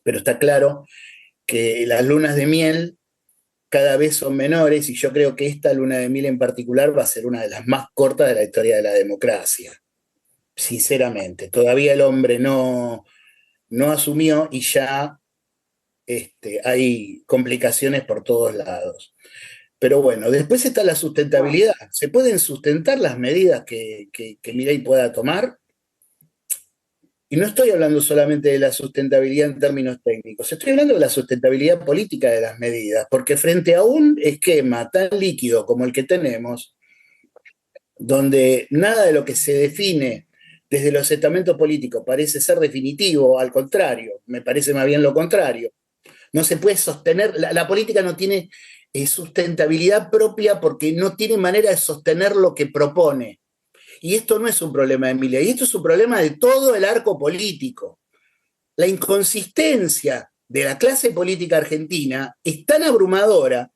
Pero está claro que las lunas de miel cada vez son menores, y yo creo que esta luna de miel en particular va a ser una de las más cortas de la historia de la democracia. Sinceramente, todavía el hombre no asumió y ya hay complicaciones por todos lados. Pero bueno, después está la sustentabilidad. ¿Se pueden sustentar las medidas que Milei pueda tomar? Y no estoy hablando solamente de la sustentabilidad en términos técnicos, estoy hablando de la sustentabilidad política de las medidas, porque frente a un esquema tan líquido como el que tenemos, donde nada de lo que se define desde los estamentos políticos parece ser definitivo, al contrario, me parece más bien lo contrario. No se puede sostener, la política no tiene sustentabilidad propia porque no tiene manera de sostener lo que propone. Y esto no es un problema de Milei, esto es un problema de todo el arco político. La inconsistencia de la clase política argentina es tan abrumadora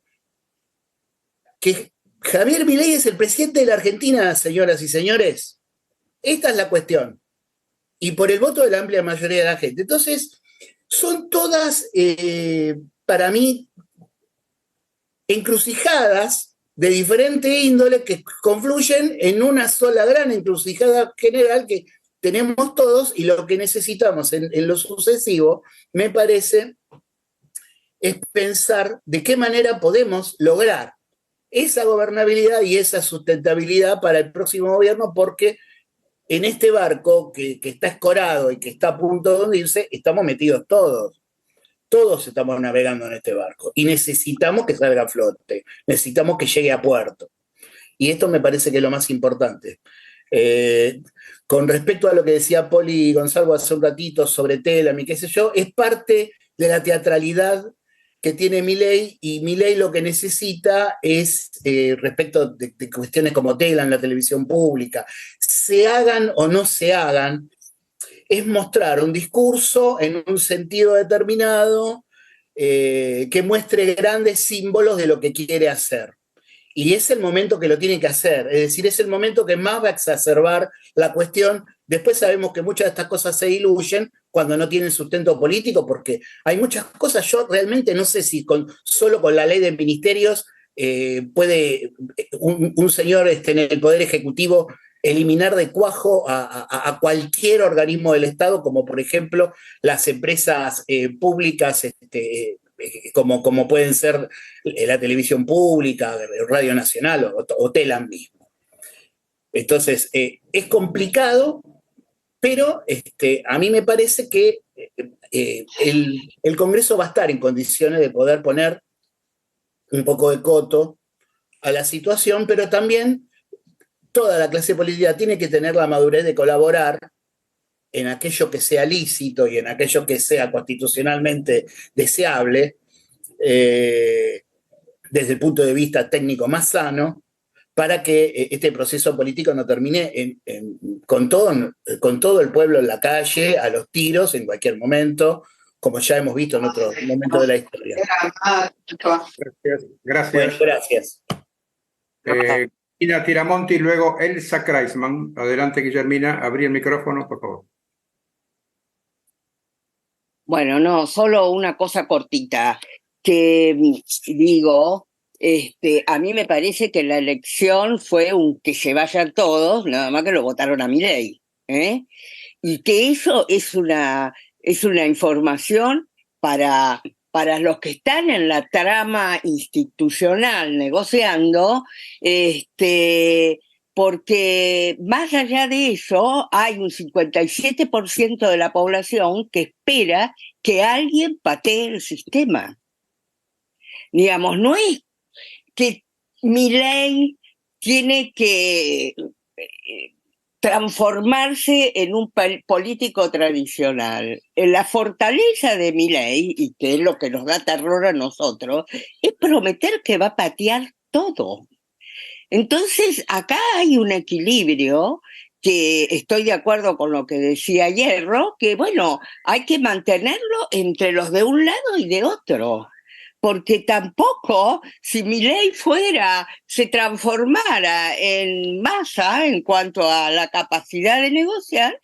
que Javier Milei es el presidente de la Argentina, señoras y señores. Esta es la cuestión. Y por el voto de la amplia mayoría de la gente. Entonces, son todas, para mí, encrucijadas de diferente índole que confluyen en una sola gran encrucijada general que tenemos todos, y lo que necesitamos en lo sucesivo, me parece, es pensar de qué manera podemos lograr esa gobernabilidad y esa sustentabilidad para el próximo gobierno, porque en este barco que está escorado y que está a punto de hundirse, estamos metidos todos. Todos estamos navegando en este barco y necesitamos que salga a flote, necesitamos que llegue a puerto. Y esto me parece que es lo más importante. Con respecto a lo que decía Poli Gonzalo hace un ratito sobre Telam y qué sé yo, es parte de la teatralidad que tiene Milei, y Milei lo que necesita es, respecto de cuestiones como Telam, la televisión pública, se hagan o no se hagan, es mostrar un discurso en un sentido determinado que muestre grandes símbolos de lo que quiere hacer. Y es el momento que lo tiene que hacer, es decir, es el momento que más va a exacerbar la cuestión. Después sabemos que muchas de estas cosas se diluyen cuando no tienen sustento político, porque hay muchas cosas, yo realmente no sé si solo con la ley de ministerios puede un señor en el Poder Ejecutivo eliminar de cuajo a cualquier organismo del Estado, como por ejemplo las empresas públicas, como pueden ser la televisión pública, Radio Nacional o Telam mismo. Entonces, es complicado, pero a mí me parece que el Congreso va a estar en condiciones de poder poner un poco de coto a la situación, pero también toda la clase política tiene que tener la madurez de colaborar en aquello que sea lícito y en aquello que sea constitucionalmente deseable, desde el punto de vista técnico más sano, para que este proceso político no termine con todo el pueblo en la calle, a los tiros, en cualquier momento, como ya hemos visto en otros momentos de la historia. Gracias. Bueno, gracias. Guillermina Tiramonti y luego Elsa Kreisman. Adelante, Guillermina. Abrí el micrófono, por favor. Bueno, no, solo una cosa cortita, que digo, a mí me parece que la elección fue un que se vayan todos, nada más que lo votaron a Milei, ¿eh? Y que eso es una información para los que están en la trama institucional negociando, porque más allá de eso hay un 57% de la población que espera que alguien patee el sistema. Digamos, no es que Milei tiene que transformarse en un político tradicional. La fortaleza de Milei, y que es lo que nos da terror a nosotros, es prometer que va a patear todo. Entonces, acá hay un equilibrio que estoy de acuerdo con lo que decía Hierro, que bueno, hay que mantenerlo entre los de un lado y de otro. Porque tampoco, si Milei se transformara en masa en cuanto a la capacidad de negociar,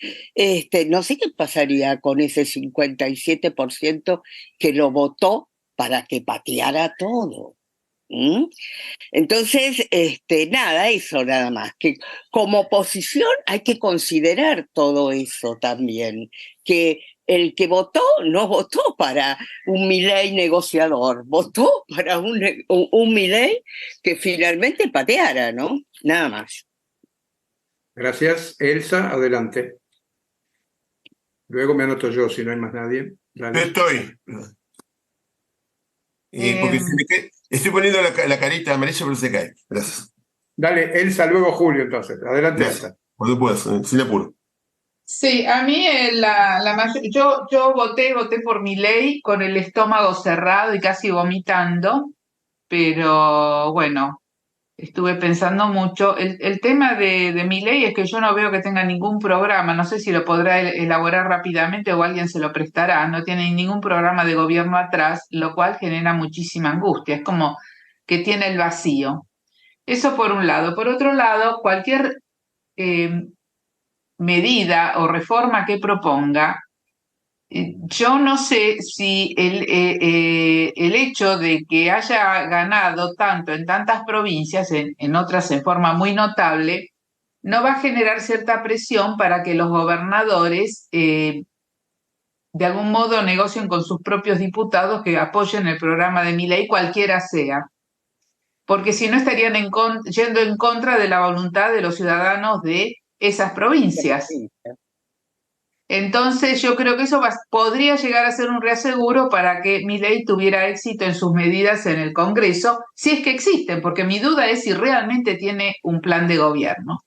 no sé qué pasaría con ese 57% que lo votó para que pateara todo. Entonces, nada, eso nada más, que como oposición hay que considerar todo eso también, que el que votó no votó para un Milei negociador, votó para un Milei que finalmente pateara, ¿no? Nada más. Gracias. Elsa, adelante. Luego me anoto yo, si no hay más nadie. Dale. Yo estoy. Porque estoy poniendo la carita amarilla, pero se cae. Gracias. Dale, Elsa, luego Julio, entonces. Adelante, Gracias. Elsa. Cuando puedas, sin apuro. Sí, a mí yo voté por Milei con el estómago cerrado y casi vomitando, pero bueno, estuve pensando mucho. El tema de Milei es que yo no veo que tenga ningún programa, no sé si lo podrá elaborar rápidamente o alguien se lo prestará, no tiene ningún programa de gobierno atrás, lo cual genera muchísima angustia, es como que tiene el vacío. Eso por un lado. Por otro lado, cualquier medida o reforma que proponga, yo no sé si el hecho de que haya ganado tanto en tantas provincias, en otras en forma muy notable, no va a generar cierta presión para que los gobernadores de algún modo negocien con sus propios diputados que apoyen el programa de Milei, cualquiera sea. Porque si no estarían yendo en contra de la voluntad de los ciudadanos de esas provincias. Entonces yo creo que eso podría llegar a ser un reaseguro para que Milei tuviera éxito en sus medidas en el Congreso, si es que existen, porque mi duda es si realmente tiene un plan de gobierno.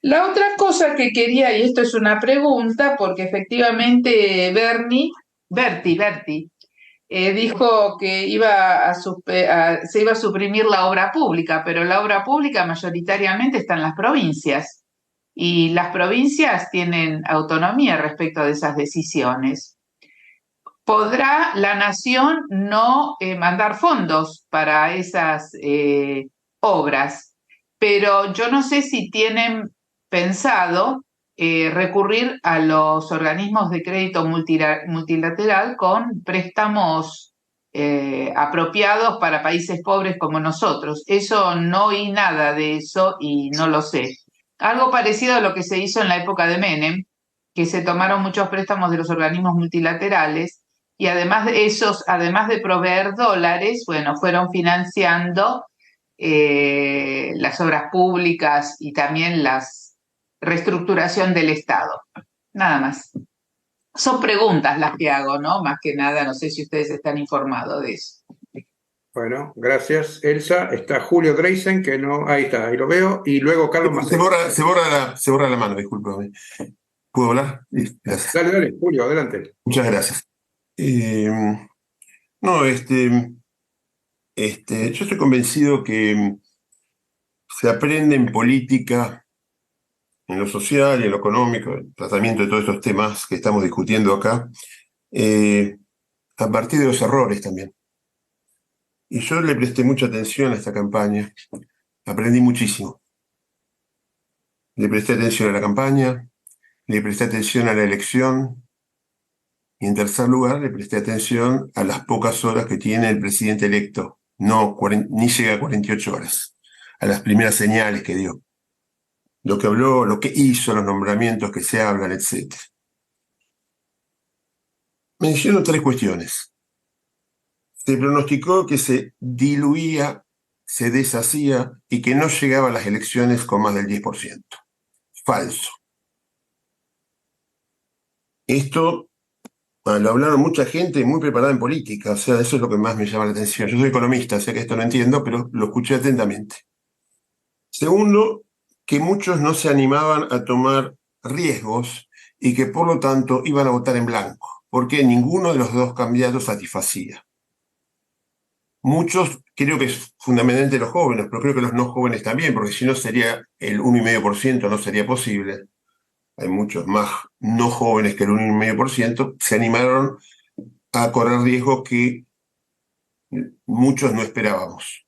La otra cosa que quería, y esto es una pregunta, porque efectivamente Berti, dijo que se iba a suprimir la obra pública, pero la obra pública mayoritariamente está en las provincias y las provincias tienen autonomía respecto de esas decisiones. ¿Podrá la nación no mandar fondos para esas obras? Pero yo no sé si tienen pensado recurrir a los organismos de crédito multilateral con préstamos apropiados para países pobres como nosotros. Eso no oí nada de eso y no lo sé. Algo parecido a lo que se hizo en la época de Menem, que se tomaron muchos préstamos de los organismos multilaterales y además de esos, además de proveer dólares, bueno, fueron financiando las obras públicas y también la reestructuración del Estado. Nada más. Son preguntas las que hago, ¿no? Más que nada, no sé si ustedes están informados de eso. Bueno, gracias, Elsa. Está Julio Dreisen, que no... Ahí está, ahí lo veo. Y luego Carlos Maceda. Se borra la mano, discúlpame. ¿Puedo hablar? Gracias. Dale, Julio, adelante. Muchas gracias. No, yo estoy convencido que se aprende en política, en lo social y en lo económico, el tratamiento de todos estos temas que estamos discutiendo acá, a partir de los errores también. Y yo le presté mucha atención a esta campaña, aprendí muchísimo. Le presté atención a la campaña, le presté atención a la elección, y en tercer lugar le presté atención a las pocas horas que tiene el presidente electo, ni llega a 48 horas, a las primeras señales que dio, lo que habló, lo que hizo, los nombramientos que se hablan, etc. Menciono 3 cuestiones. Se pronosticó que se diluía, se deshacía y que no llegaba a las elecciones con más del 10%. Falso. Esto lo hablaron mucha gente muy preparada en política, o sea, eso es lo que más me llama la atención. Yo soy economista, sé que esto no entiendo, pero lo escuché atentamente. Segundo, que muchos no se animaban a tomar riesgos y que por lo tanto iban a votar en blanco, porque ninguno de los dos candidatos satisfacía. Muchos, creo que es fundamentalmente los jóvenes, pero creo que los no jóvenes también, porque si no sería el 1,5%, no sería posible. Hay muchos más no jóvenes que el 1,5%, se animaron a correr riesgos que muchos no esperábamos.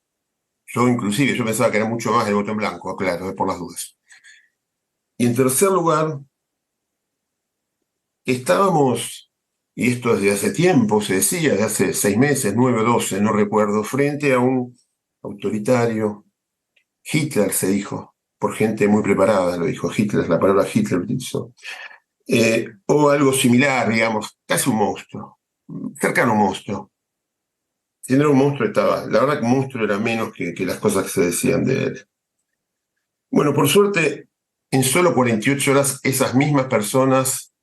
Yo inclusive, yo pensaba que era mucho más el voto en blanco, claro, por las dudas. Y en tercer lugar, estábamos, y esto desde hace tiempo se decía, desde hace 6 meses, 9 o 12, no recuerdo, frente a un autoritario. Hitler se dijo, por gente muy preparada, lo dijo Hitler, la palabra Hitler utilizó. O algo similar, digamos, casi un monstruo, cercano a un monstruo. Si no era un monstruo, estaba, la verdad que un monstruo era menos que las cosas que se decían de él. Bueno, por suerte, en solo 48 horas, esas mismas personas,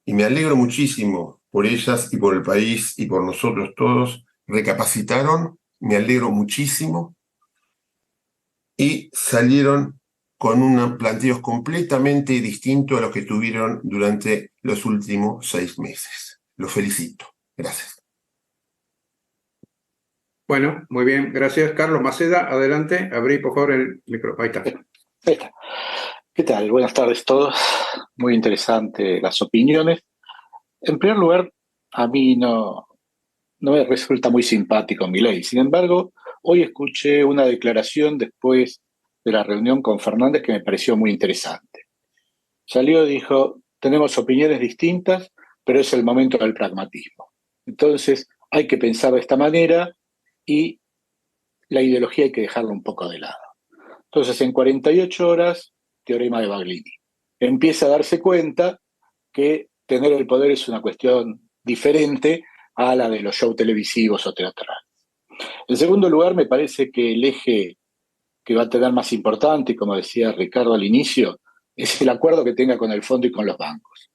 y me alegro muchísimo por ellas y por el país y por nosotros todos, recapacitaron, me alegro muchísimo, y salieron con planteos completamente distintos a los que tuvieron durante los últimos 6 meses. Los felicito. Gracias. Bueno, muy bien, gracias. Carlos Maceda, adelante. Abrí, por favor, el micrófono. Ahí está. Ahí está. ¿Qué tal? Buenas tardes a todos. Muy interesante las opiniones. En primer lugar, a mí no me resulta muy simpático Milei. Sin embargo, hoy escuché una declaración después de la reunión con Fernández que me pareció muy interesante. Salió y dijo, tenemos opiniones distintas, pero es el momento del pragmatismo. Entonces, hay que pensar de esta manera y la ideología hay que dejarla un poco de lado. Entonces, en 48 horas, teorema de Baglini. Empieza a darse cuenta que tener el poder es una cuestión diferente a la de los shows televisivos o teatrales. En segundo lugar, me parece que el eje que va a tener más importante, como decía Ricardo al inicio, es el acuerdo que tenga con el fondo y con los bancos.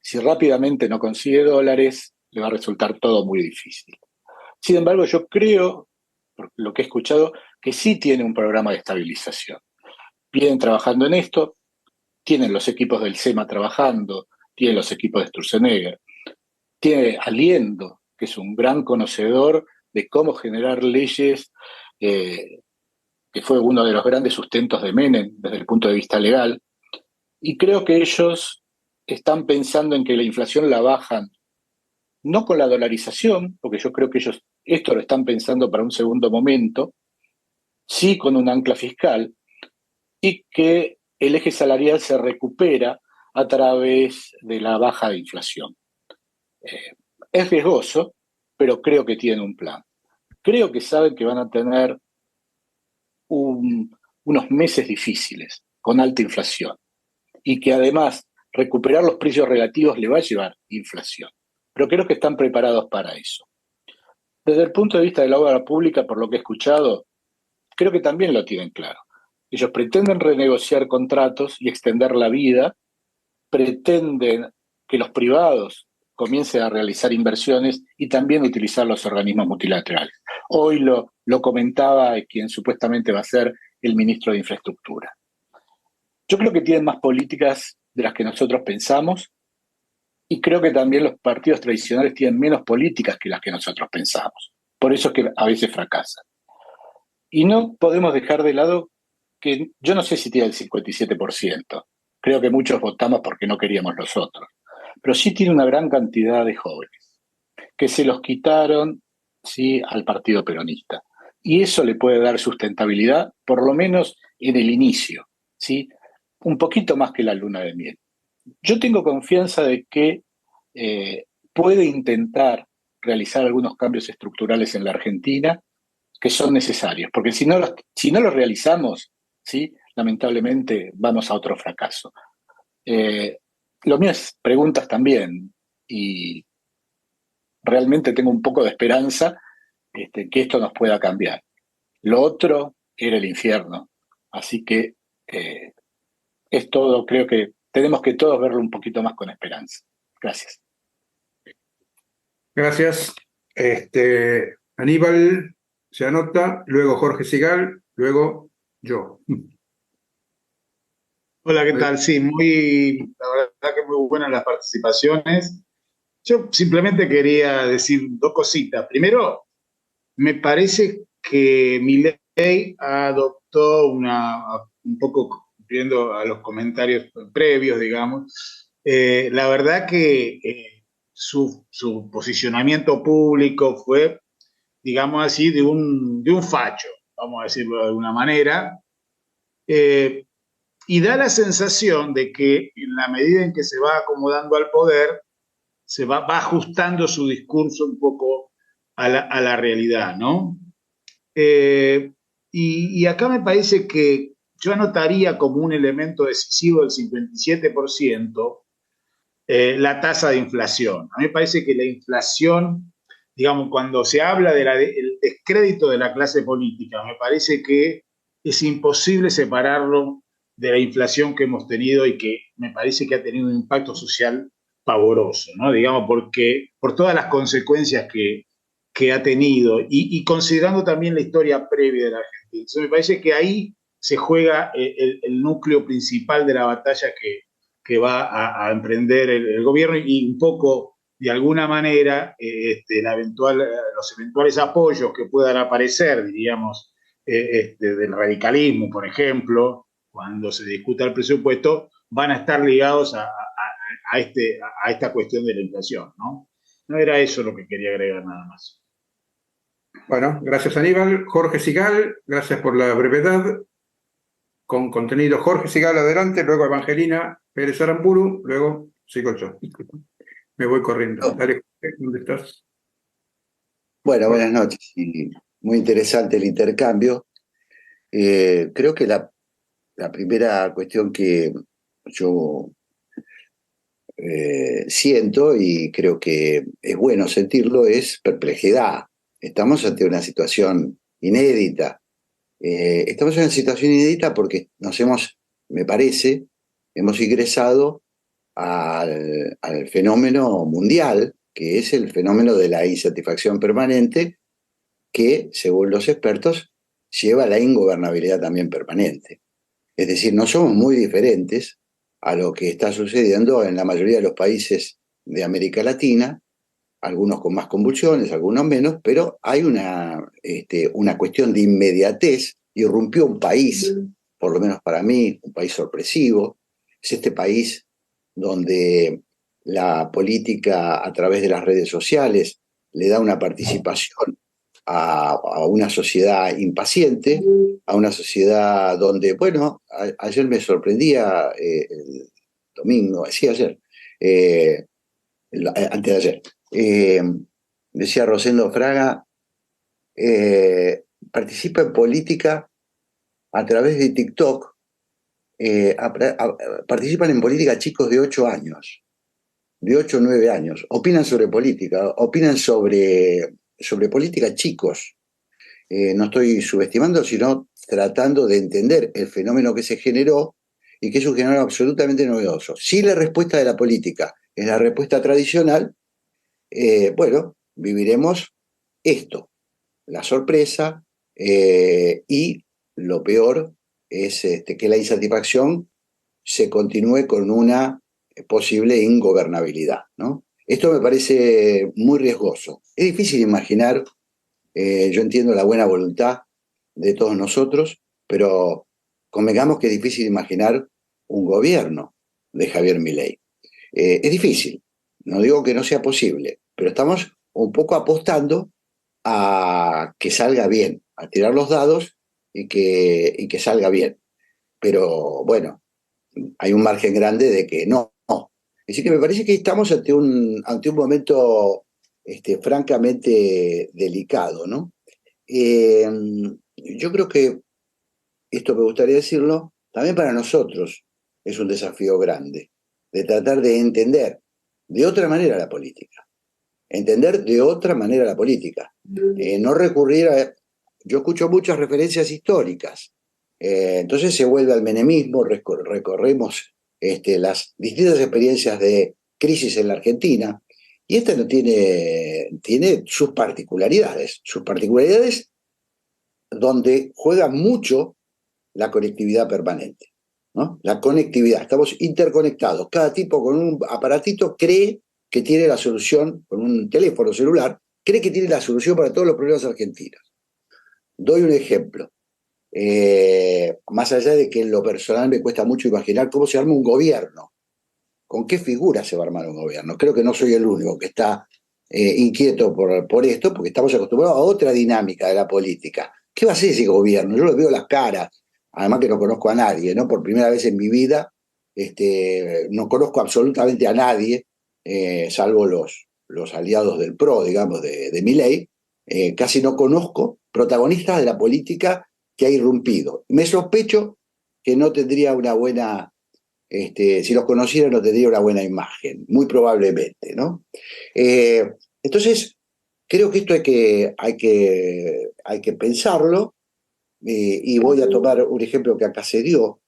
si rápidamente no consigue dólares, le va a resultar todo muy difícil. Sin embargo, yo creo, por lo que he escuchado, que sí tiene un programa de estabilización. Vienen trabajando en esto, tienen los equipos del SEMA trabajando, tienen los equipos de Sturzenegger, tiene a Liendo, que es un gran conocedor de cómo generar leyes, que fue uno de los grandes sustentos de Menem desde el punto de vista legal, y creo que ellos están pensando en que la inflación la bajan, no con la dolarización, porque yo creo que ellos esto lo están pensando para un segundo momento, sí con un ancla fiscal, y que el eje salarial se recupera a través de la baja de inflación. Es riesgoso, pero creo que tienen un plan. Creo que saben que van a tener unos meses difíciles, con alta inflación, y que además recuperar los precios relativos le va a llevar inflación. Pero creo que están preparados para eso. Desde el punto de vista de la obra pública, por lo que he escuchado, creo que también lo tienen claro. Ellos pretenden renegociar contratos y extender la vida, pretenden que los privados comiencen a realizar inversiones y también utilizar los organismos multilaterales. Hoy lo comentaba quien supuestamente va a ser el ministro de Infraestructura. Yo creo que tienen más políticas de las que nosotros pensamos y creo que también los partidos tradicionales tienen menos políticas que las que nosotros pensamos. Por eso es que a veces fracasan. Y no podemos dejar de lado que yo no sé si tiene el 57%. Creo que muchos votamos porque no queríamos los otros. Pero sí tiene una gran cantidad de jóvenes que se los quitaron, ¿sí?, al partido peronista. Y eso le puede dar sustentabilidad, por lo menos en el inicio, ¿sí? Un poquito más que la luna de miel. Yo tengo confianza de que puede intentar realizar algunos cambios estructurales en la Argentina que son necesarios, porque si no los realizamos, ¿sí?, lamentablemente vamos a otro fracaso. Lo mío es preguntas también, y realmente tengo un poco de esperanza que esto nos pueda cambiar. Lo otro era el infierno, así que es todo, creo que tenemos que todos verlo un poquito más con esperanza. Gracias. Gracias. Aníbal se anota, luego Jorge Sigal, luego yo. Hola, ¿qué tal? Sí, la verdad que muy buenas las participaciones. Yo simplemente quería decir dos cositas. Primero, me parece que Milei adoptó un poco, viendo a los comentarios previos, digamos, la verdad que su posicionamiento público fue, digamos así, de un facho, vamos a decirlo de alguna manera, y da la sensación de que en la medida en que se va acomodando al poder, se va ajustando su discurso un poco a la realidad, ¿no? Y acá me parece que yo anotaría como un elemento decisivo del 57% la tasa de inflación. A mí me parece que la inflación, digamos, cuando se habla del descrédito de la clase política, me parece que es imposible separarlo de la inflación que hemos tenido y que me parece que ha tenido un impacto social pavoroso, ¿no? Digamos, porque por todas las consecuencias que ha tenido y considerando también la historia previa de la Argentina. Entonces, me parece que ahí se juega el núcleo principal de la batalla que va a emprender el gobierno y un poco, de alguna manera, los eventuales apoyos que puedan aparecer, diríamos, del radicalismo, por ejemplo, cuando se discuta el presupuesto, van a estar ligados a esta cuestión de la inflación, ¿no? No era eso lo que quería agregar nada más. Bueno, gracias Aníbal. Jorge Sigal, gracias por la brevedad. Con contenido, Jorge Sigal adelante, luego Evangelina Pérez Aramburu, luego sigo yo. Me voy corriendo. Dale, ¿dónde estás? Bueno, buenas noches. Y muy interesante el intercambio. Creo que la primera cuestión que yo siento, y creo que es bueno sentirlo, es perplejidad. Estamos ante una situación inédita. Estamos en una situación inédita porque me parece, hemos ingresado al fenómeno mundial, que es el fenómeno de la insatisfacción permanente, que, según los expertos, lleva a la ingobernabilidad también permanente. Es decir, no somos muy diferentes a lo que está sucediendo en la mayoría de los países de América Latina, algunos con más convulsiones, algunos menos, pero hay una cuestión de inmediatez. Irrumpió un país, por lo menos para mí, un país sorpresivo. Es este país donde la política a través de las redes sociales le da una participación a una sociedad impaciente, a una sociedad donde, bueno, ayer me sorprendía, el domingo, sí, ayer, antes de ayer, decía Rosendo Fraga, participa en política a través de TikTok, participan en política chicos de 8 años, de 8 o 9 años, opinan sobre política, opinan sobre política chicos. No estoy subestimando, sino tratando de entender el fenómeno que se generó y que es un fenómeno absolutamente novedoso. Si la respuesta de la política es la respuesta tradicional, bueno, viviremos esto, la sorpresa, y lo peor es que la insatisfacción se continúe con una posible ingobernabilidad, ¿no? Esto me parece muy riesgoso. Es difícil imaginar, yo entiendo la buena voluntad de todos nosotros, pero convengamos que es difícil imaginar un gobierno de Javier Milei. Es difícil, no digo que no sea posible, pero estamos un poco apostando a que salga bien, a tirar los dados y que salga bien. Pero bueno, hay un margen grande de que no. Así que me parece que estamos ante un momento francamente delicado, ¿no? Yo creo que, esto me gustaría decirlo, también para nosotros es un desafío grande, de tratar de entender de otra manera la política. Entender de otra manera la política. No recurrir a... Yo escucho muchas referencias históricas. Entonces se vuelve al menemismo, recorremos las distintas experiencias de crisis en la Argentina, y esta no tiene sus particularidades donde juega mucho la conectividad permanente, ¿no? La conectividad, estamos interconectados, cada tipo con un aparatito cree que tiene la solución, con un teléfono celular, cree que tiene la solución para todos los problemas argentinos. Doy un ejemplo. Más allá de que en lo personal me cuesta mucho imaginar cómo se arma un gobierno, con qué figura se va a armar un gobierno. Creo que no soy el único que está inquieto por esto, porque estamos acostumbrados a otra dinámica de la política. ¿Qué va a hacer ese gobierno? Yo les veo las caras, además que no conozco a nadie, ¿no? Por primera vez en mi vida no conozco absolutamente a nadie, salvo los aliados del PRO, digamos, de Milei. Casi no conozco protagonistas de la política que ha irrumpido. Me sospecho que no tendría una buena, si los conociera no tendría una buena imagen, muy probablemente, ¿no? Entonces, creo que esto hay que pensarlo, y voy a tomar un ejemplo que acá se dio.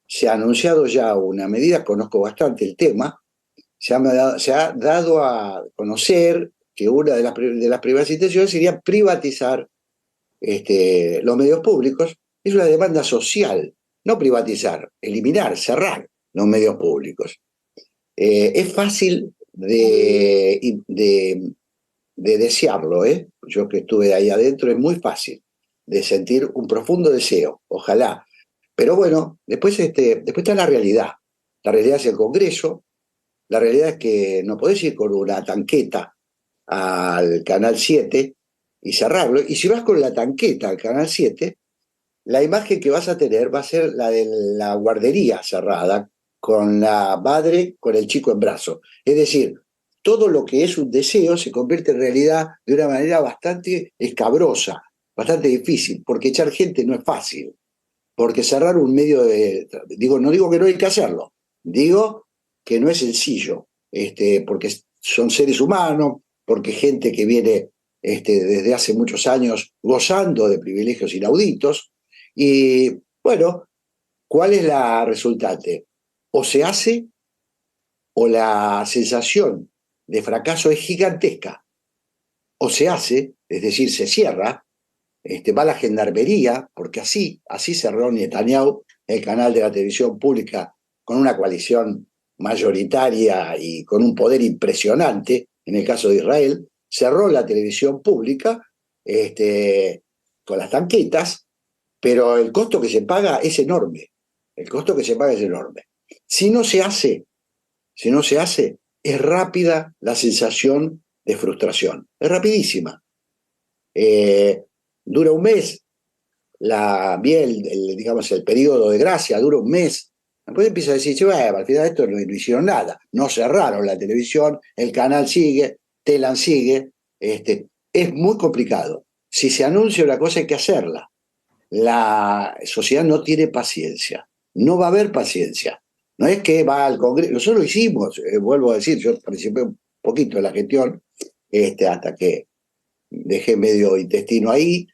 Se ha anunciado ya una medida, conozco bastante el tema, se ha dado a conocer que una de las primeras intenciones sería privatizar los medios públicos. Es una demanda social, no privatizar, eliminar, cerrar los medios públicos. Es fácil de desearlo, ¿eh? Yo que estuve ahí adentro, es muy fácil de sentir un profundo deseo, ojalá. Pero bueno, después está la realidad. La realidad es el Congreso, la realidad es que no podés ir con una tanqueta al Canal 7 y cerrarlo. Y si vas con la tanqueta al Canal 7, la imagen que vas a tener va a ser la de la guardería cerrada, con la madre con el chico en brazos. Es decir, todo lo que es un deseo se convierte en realidad de una manera bastante escabrosa, bastante difícil, porque echar gente no es fácil, porque cerrar un medio no digo que no hay que hacerlo, digo que no es sencillo, porque son seres humanos, porque gente que viene desde hace muchos años gozando de privilegios inauditos. Y bueno, ¿cuál es la resultante? O se hace o la sensación de fracaso es gigantesca. O se hace, es decir, se cierra, va la gendarmería, porque así cerró Netanyahu el canal de la televisión pública con una coalición mayoritaria y con un poder impresionante, en el caso de Israel, cerró la televisión pública con las tanquetas, pero el costo que se paga es enorme. El costo que se paga es enorme. Si no se hace, es rápida la sensación de frustración. Es rapidísima. Dura un mes. Digamos, el periodo de gracia dura un mes. Después empieza a decir, bueno, al final de esto no hicieron nada. No cerraron la televisión, el canal sigue, Telan sigue. Es muy complicado. Si se anuncia una cosa hay que hacerla. La sociedad no tiene paciencia. No va a haber paciencia. No es que va al Congreso. Nosotros lo hicimos, vuelvo a decir, yo participé un poquito en la gestión, hasta que dejé medio intestino ahí,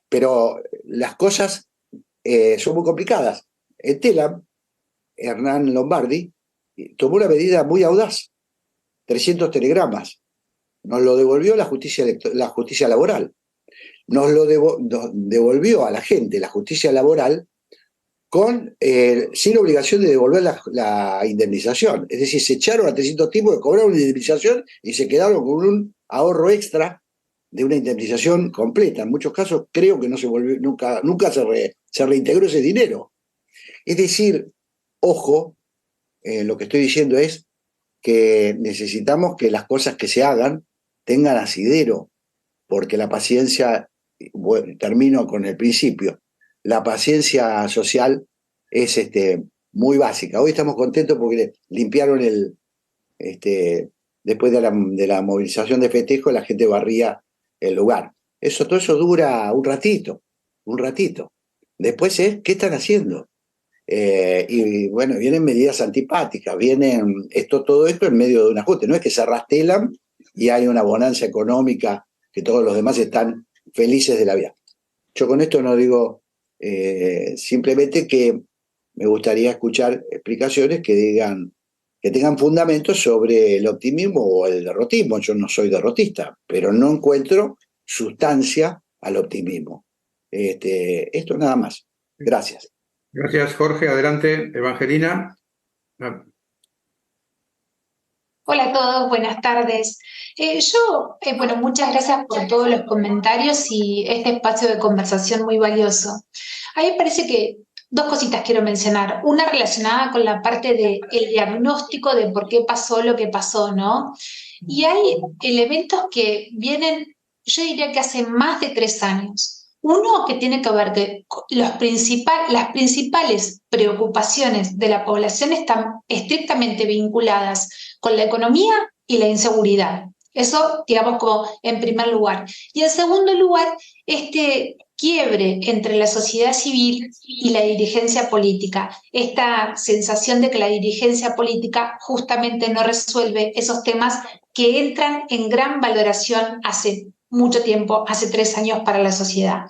pero las cosas son muy complicadas. En Telam, Hernán Lombardi tomó una medida muy audaz, 300 telegramas. Nos lo devolvió la justicia laboral. Nos lo devolvió a la gente la justicia laboral sin obligación de devolver la indemnización. Es decir, se echaron a 300 tipos que cobraron una indemnización y se quedaron con un ahorro extra de una indemnización completa. En muchos casos creo que no se volvió, nunca se reintegró ese dinero. Es decir, ojo, lo que estoy diciendo es que necesitamos que las cosas que se hagan tengan asidero, porque la paciencia, bueno, termino con el principio, la paciencia social es muy básica. Hoy estamos contentos porque limpiaron después de la movilización de festejo, la gente barría el lugar. Todo eso dura un ratito. Después ¿qué están haciendo? Y bueno, vienen medidas antipáticas, todo esto en medio de un ajuste. No es que se rastelan y hay una bonanza económica que todos los demás están felices de la vida. Yo con esto no digo simplemente que me gustaría escuchar explicaciones que tengan fundamentos sobre el optimismo o el derrotismo. Yo no soy derrotista, pero no encuentro sustancia al optimismo. Esto nada más. Gracias. Gracias, Jorge. Adelante, Evangelina. Hola a todos, buenas tardes. Bueno, muchas gracias por todos los comentarios y este espacio de conversación muy valioso. A mí me parece que dos cositas quiero mencionar. Una relacionada con la parte del diagnóstico de por qué pasó lo que pasó, ¿no? Y hay elementos que vienen, yo diría que hace más de 3 años. Uno que tiene que ver que las principales preocupaciones de la población están estrictamente vinculadas con la economía y la inseguridad. Eso, digamos, como en primer lugar. Y en segundo lugar, este quiebre entre la sociedad civil y la dirigencia política. Esta sensación de que la dirigencia política justamente no resuelve esos temas que entran en gran valoración hace mucho tiempo, hace 3 años para la sociedad.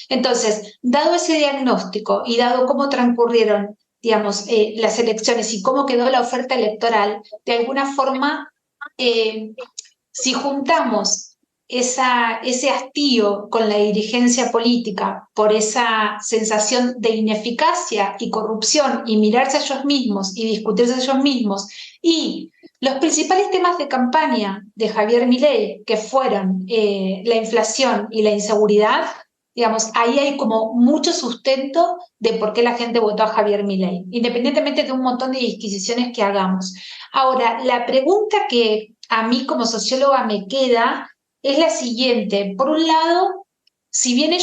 Entonces, dado ese diagnóstico y dado cómo transcurrieron, digamos, las elecciones y cómo quedó la oferta electoral, de alguna forma, si juntamos ese hastío con la dirigencia política por esa sensación de ineficacia y corrupción y mirarse a ellos mismos y discutirse a ellos mismos y los principales temas de campaña de Javier Milei, que fueron la inflación y la inseguridad, digamos, ahí hay como mucho sustento de por qué la gente votó a Javier Milei, independientemente de un montón de disquisiciones que hagamos. Ahora, la pregunta que a mí como socióloga me queda es la siguiente. Por un lado, si bien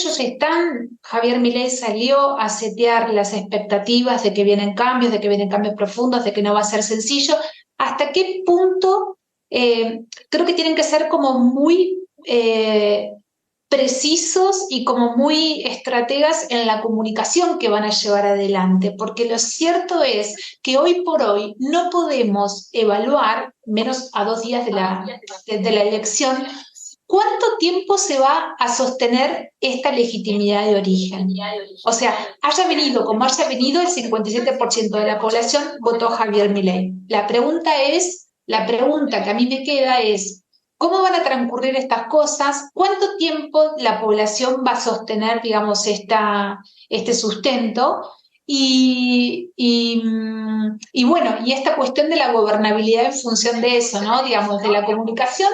Javier Milei salió a setear las expectativas de que vienen cambios profundos, de que no va a ser sencillo, ¿hasta qué punto creo que tienen que ser como muy precisos y como muy estrategas en la comunicación que van a llevar adelante? Porque lo cierto es que hoy por hoy no podemos evaluar, menos a 2 días de la elección, ¿cuánto tiempo se va a sostener esta legitimidad de origen? O sea, haya venido como haya venido, el 57% de la población votó a Javier Milei. La pregunta que a mí me queda es, ¿cómo van a transcurrir estas cosas? ¿Cuánto tiempo la población va a sostener, digamos, este sustento? Y bueno, y esta cuestión de la gobernabilidad en función de eso, ¿no? Digamos, de la comunicación,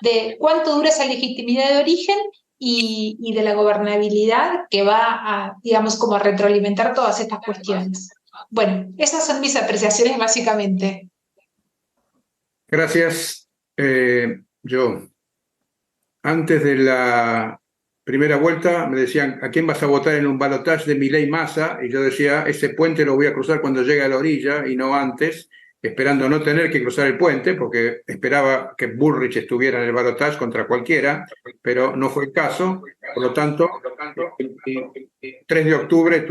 de cuánto dura esa legitimidad de origen y de la gobernabilidad que va a, digamos, como a retroalimentar todas estas cuestiones. Bueno, esas son mis apreciaciones básicamente. Gracias. Yo, antes de la primera vuelta me decían, ¿a quién vas a votar en un balotaje de Milei-Massa? Y yo decía, ese puente lo voy a cruzar cuando llegue a la orilla y no antes, esperando no tener que cruzar el puente, porque esperaba que Bullrich estuviera en el balotaje contra cualquiera, pero no fue el caso. Por lo tanto, el 3 de octubre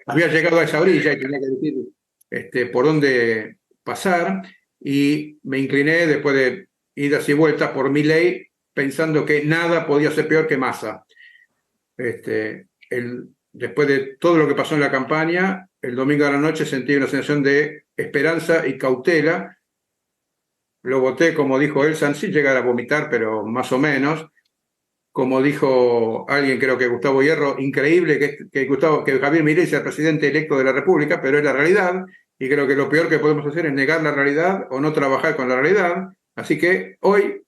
había llegado a esa orilla y tenía que decir por dónde pasar, y me incliné después de idas y vueltas por Milei, pensando que nada podía ser peor que Massa. Después de todo lo que pasó en la campaña, el domingo a la noche sentí una sensación de esperanza y cautela. Lo voté, como dijo él, sin llegar a vomitar, pero más o menos. Como dijo alguien, creo que Gustavo Hierro, increíble que Javier Milei sea presidente electo de la República, pero es la realidad, y creo que lo peor que podemos hacer es negar la realidad o no trabajar con la realidad. Así que hoy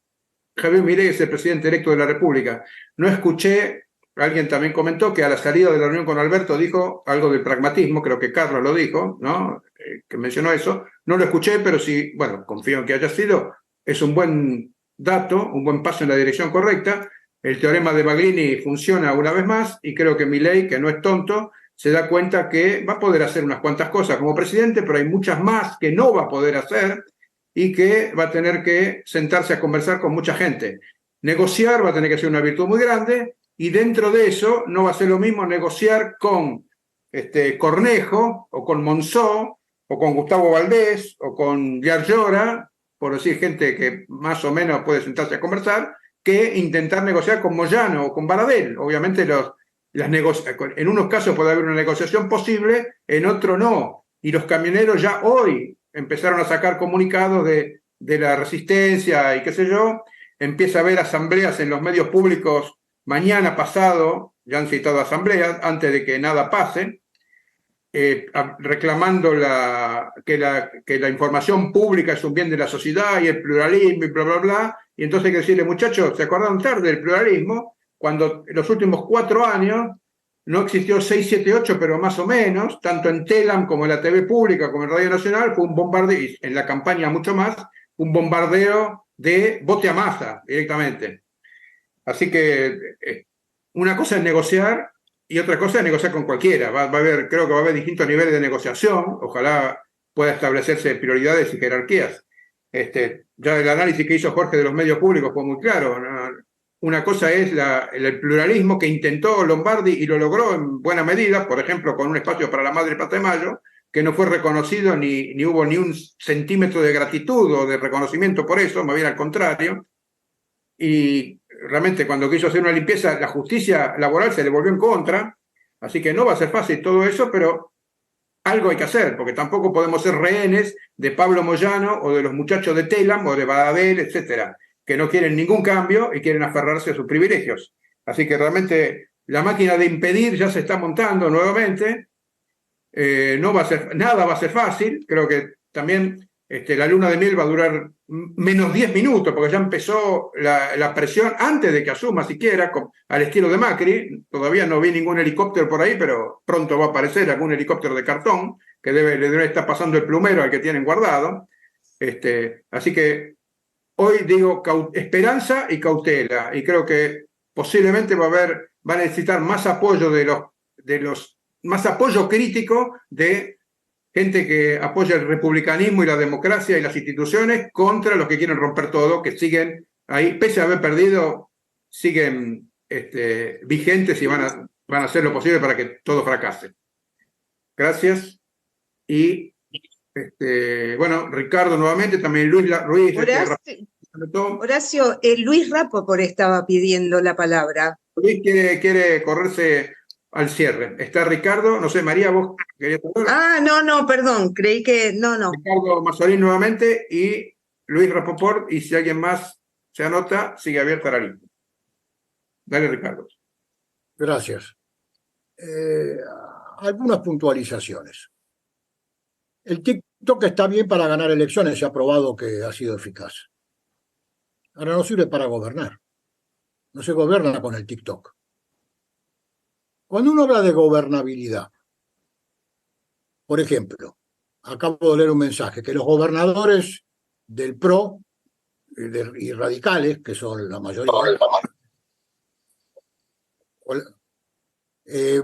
Javier Milei es el presidente electo de la República. No escuché, alguien también comentó que a la salida de la reunión con Alberto dijo algo del pragmatismo, creo que Carlos lo dijo, ¿no? Que mencionó eso. No lo escuché, pero sí, bueno, confío en que haya sido. Es un buen dato, un buen paso en la dirección correcta. El teorema de Maglini funciona una vez más y creo que Milei, que no es tonto, se da cuenta que va a poder hacer unas cuantas cosas como presidente, pero hay muchas más que no va a poder hacer y que va a tener que sentarse a conversar con mucha gente. Negociar va a tener que ser una virtud muy grande, y dentro de eso no va a ser lo mismo negociar con Cornejo, o con Monzó, o con Gustavo Valdés, o con Yarlora, por decir gente que más o menos puede sentarse a conversar, que intentar negociar con Moyano o con Baradel. Obviamente en unos casos puede haber una negociación posible, en otros no. Y los camioneros ya hoy empezaron a sacar comunicados de la resistencia y qué sé yo. Empieza a haber asambleas en los medios públicos mañana, pasado, ya han citado asambleas, antes de que nada pase, reclamando que la información pública es un bien de la sociedad y el pluralismo y bla, bla, bla. Y entonces hay que decirle, muchachos, ¿se acuerdan tarde del pluralismo? Cuando en los últimos 4 años no existió 6, 7, 8, pero más o menos, tanto en Telam como en la TV pública como en Radio Nacional, fue un bombardeo, y en la campaña mucho más, un bombardeo de vote a Massa directamente. Así que una cosa es negociar y otra cosa es negociar con cualquiera. Creo que va a haber distintos niveles de negociación, ojalá pueda establecerse prioridades y jerarquías. Ya el análisis que hizo Jorge de los medios públicos fue muy claro, ¿no? Una cosa es el pluralismo que intentó Lombardi y lo logró en buena medida, por ejemplo, con un espacio para la Madre Plaza de Mayo, que no fue reconocido ni hubo ni un centímetro de gratitud o de reconocimiento por eso, más bien al contrario. Y realmente cuando quiso hacer una limpieza, la justicia laboral se le volvió en contra, así que no va a ser fácil todo eso, pero algo hay que hacer, porque tampoco podemos ser rehenes de Pablo Moyano o de los muchachos de Telam o de Baradel, etcétera, que no quieren ningún cambio y quieren aferrarse a sus privilegios. Así que realmente la máquina de impedir ya se está montando nuevamente. Nada va a ser fácil. Creo que también la luna de miel va a durar menos 10 minutos, porque ya empezó la presión antes de que asuma siquiera, al estilo de Macri. Todavía no vi ningún helicóptero por ahí, pero pronto va a aparecer algún helicóptero de cartón que le debe estar pasando el plumero al que tienen guardado. Así que hoy digo esperanza y cautela, y creo que posiblemente va a necesitar más apoyo más apoyo crítico de gente que apoya el republicanismo y la democracia y las instituciones contra los que quieren romper todo, que siguen ahí, pese a haber perdido, siguen vigentes y van a hacer lo posible para que todo fracase. Gracias. Y bueno, Ricardo nuevamente, también Luis. Horacio, Luis Rapoport estaba pidiendo la palabra. Luis quiere correrse al cierre. Está Ricardo, no sé, María, vos querías saber. Ah, no, perdón, creí que no. Ricardo Mazzorín nuevamente y Luis Rapoport, y si alguien más se anota, sigue abierta la lista. Dale, Ricardo. Gracias. Algunas puntualizaciones. El TikTok está bien para ganar elecciones, se ha probado que ha sido eficaz. Ahora no sirve para gobernar. No se gobierna con el TikTok. Cuando uno habla de gobernabilidad, por ejemplo, acabo de leer un mensaje, que los gobernadores del PRO y radicales, que son la mayoría,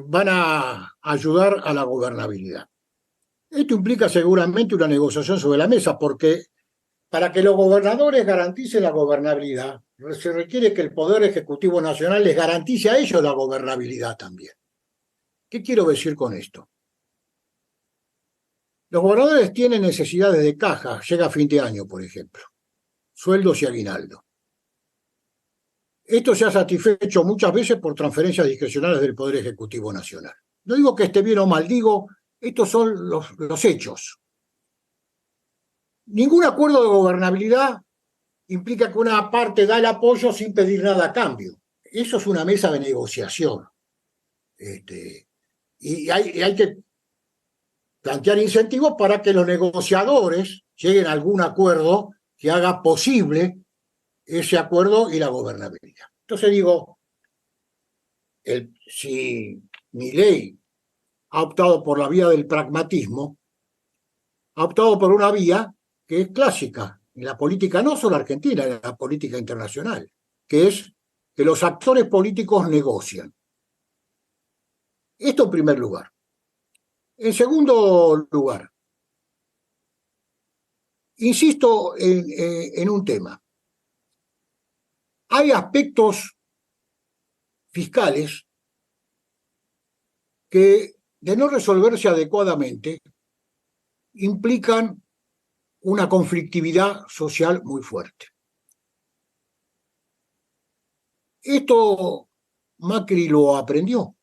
van a ayudar a la gobernabilidad. Esto implica seguramente una negociación sobre la mesa, porque para que los gobernadores garanticen la gobernabilidad, se requiere que el Poder Ejecutivo Nacional les garantice a ellos la gobernabilidad también. ¿Qué quiero decir con esto? Los gobernadores tienen necesidades de caja, llega a fin de año, por ejemplo, sueldos y aguinaldo. Esto se ha satisfecho muchas veces por transferencias discrecionales del Poder Ejecutivo Nacional. No digo que esté bien o mal, digo, estos son los hechos. Ningún acuerdo de gobernabilidad implica que una parte da el apoyo sin pedir nada a cambio. Eso es una mesa de negociación. Y hay que plantear incentivos para que los negociadores lleguen a algún acuerdo que haga posible ese acuerdo y la gobernabilidad. Entonces digo, si Milei ha optado por la vía del pragmatismo, ha optado por una vía que es clásica en la política, no solo argentina, en la política internacional, que es que los actores políticos negocian. Esto en primer lugar. En segundo lugar, insisto en un tema. Hay aspectos fiscales que, de no resolverse adecuadamente, implican una conflictividad social muy fuerte. Esto Macri lo aprendió.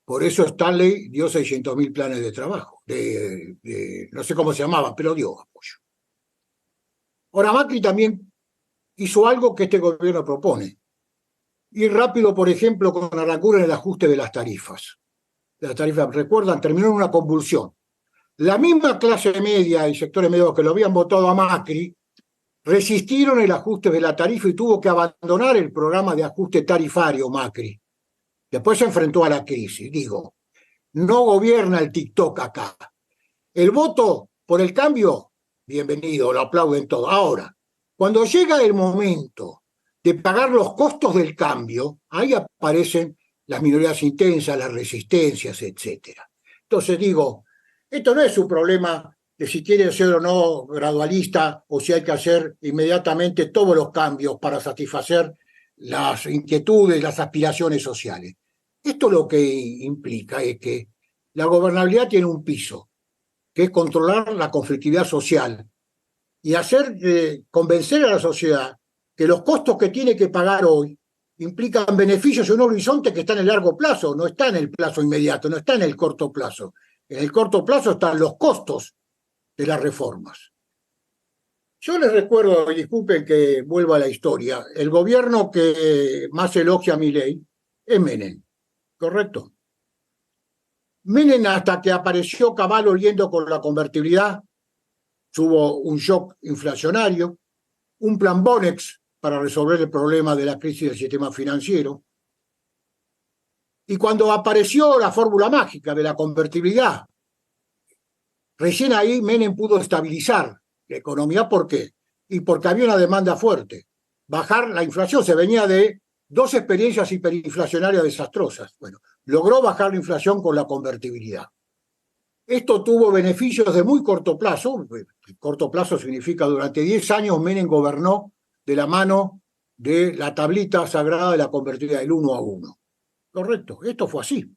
Por eso Stanley dio 600.000 planes de trabajo. No sé cómo se llamaba, pero dio apoyo. Ahora, Macri también hizo algo que este gobierno propone. Ir rápido, por ejemplo, con Aracura en el ajuste de las tarifas. Las tarifas, recuerdan, terminó en una convulsión. La misma clase media y sectores medios que lo habían votado a Macri resistieron el ajuste de la tarifa y tuvo que abandonar el programa de ajuste tarifario Macri. Después se enfrentó a la crisis. Digo, no gobierna el TikTok acá. El voto por el cambio, bienvenido, lo aplauden todos. Ahora, cuando llega el momento de pagar los costos del cambio, ahí aparecen las minorías intensas, las resistencias, etc. Entonces digo, esto no es un problema de si quiere ser o no gradualista o si hay que hacer inmediatamente todos los cambios para satisfacer las inquietudes, las aspiraciones sociales. Esto lo que implica es que la gobernabilidad tiene un piso, que es controlar la conflictividad social y hacer convencer a la sociedad que los costos que tiene que pagar hoy implican beneficios en un horizonte que está en el largo plazo, no está en el plazo inmediato, no está en el corto plazo. En el corto plazo están los costos de las reformas. Yo les recuerdo, y disculpen que vuelva a la historia, el gobierno que más elogia a Milei es Menem, ¿correcto? Menem, hasta que apareció Caballo oliendo con la convertibilidad, tuvo un shock inflacionario, un plan Bonex para resolver el problema de la crisis del sistema financiero. Y cuando apareció la fórmula mágica de la convertibilidad, recién ahí Menem pudo estabilizar la economía. ¿Por qué? Y porque había una demanda fuerte. Bajar la inflación, se venía de 2 experiencias hiperinflacionarias desastrosas. Bueno, logró bajar la inflación con la convertibilidad. Esto tuvo beneficios de muy corto plazo. Corto plazo significa durante 10 años Menem gobernó de la mano de la tablita sagrada de la convertibilidad, del 1 a 1. Correcto, esto fue así.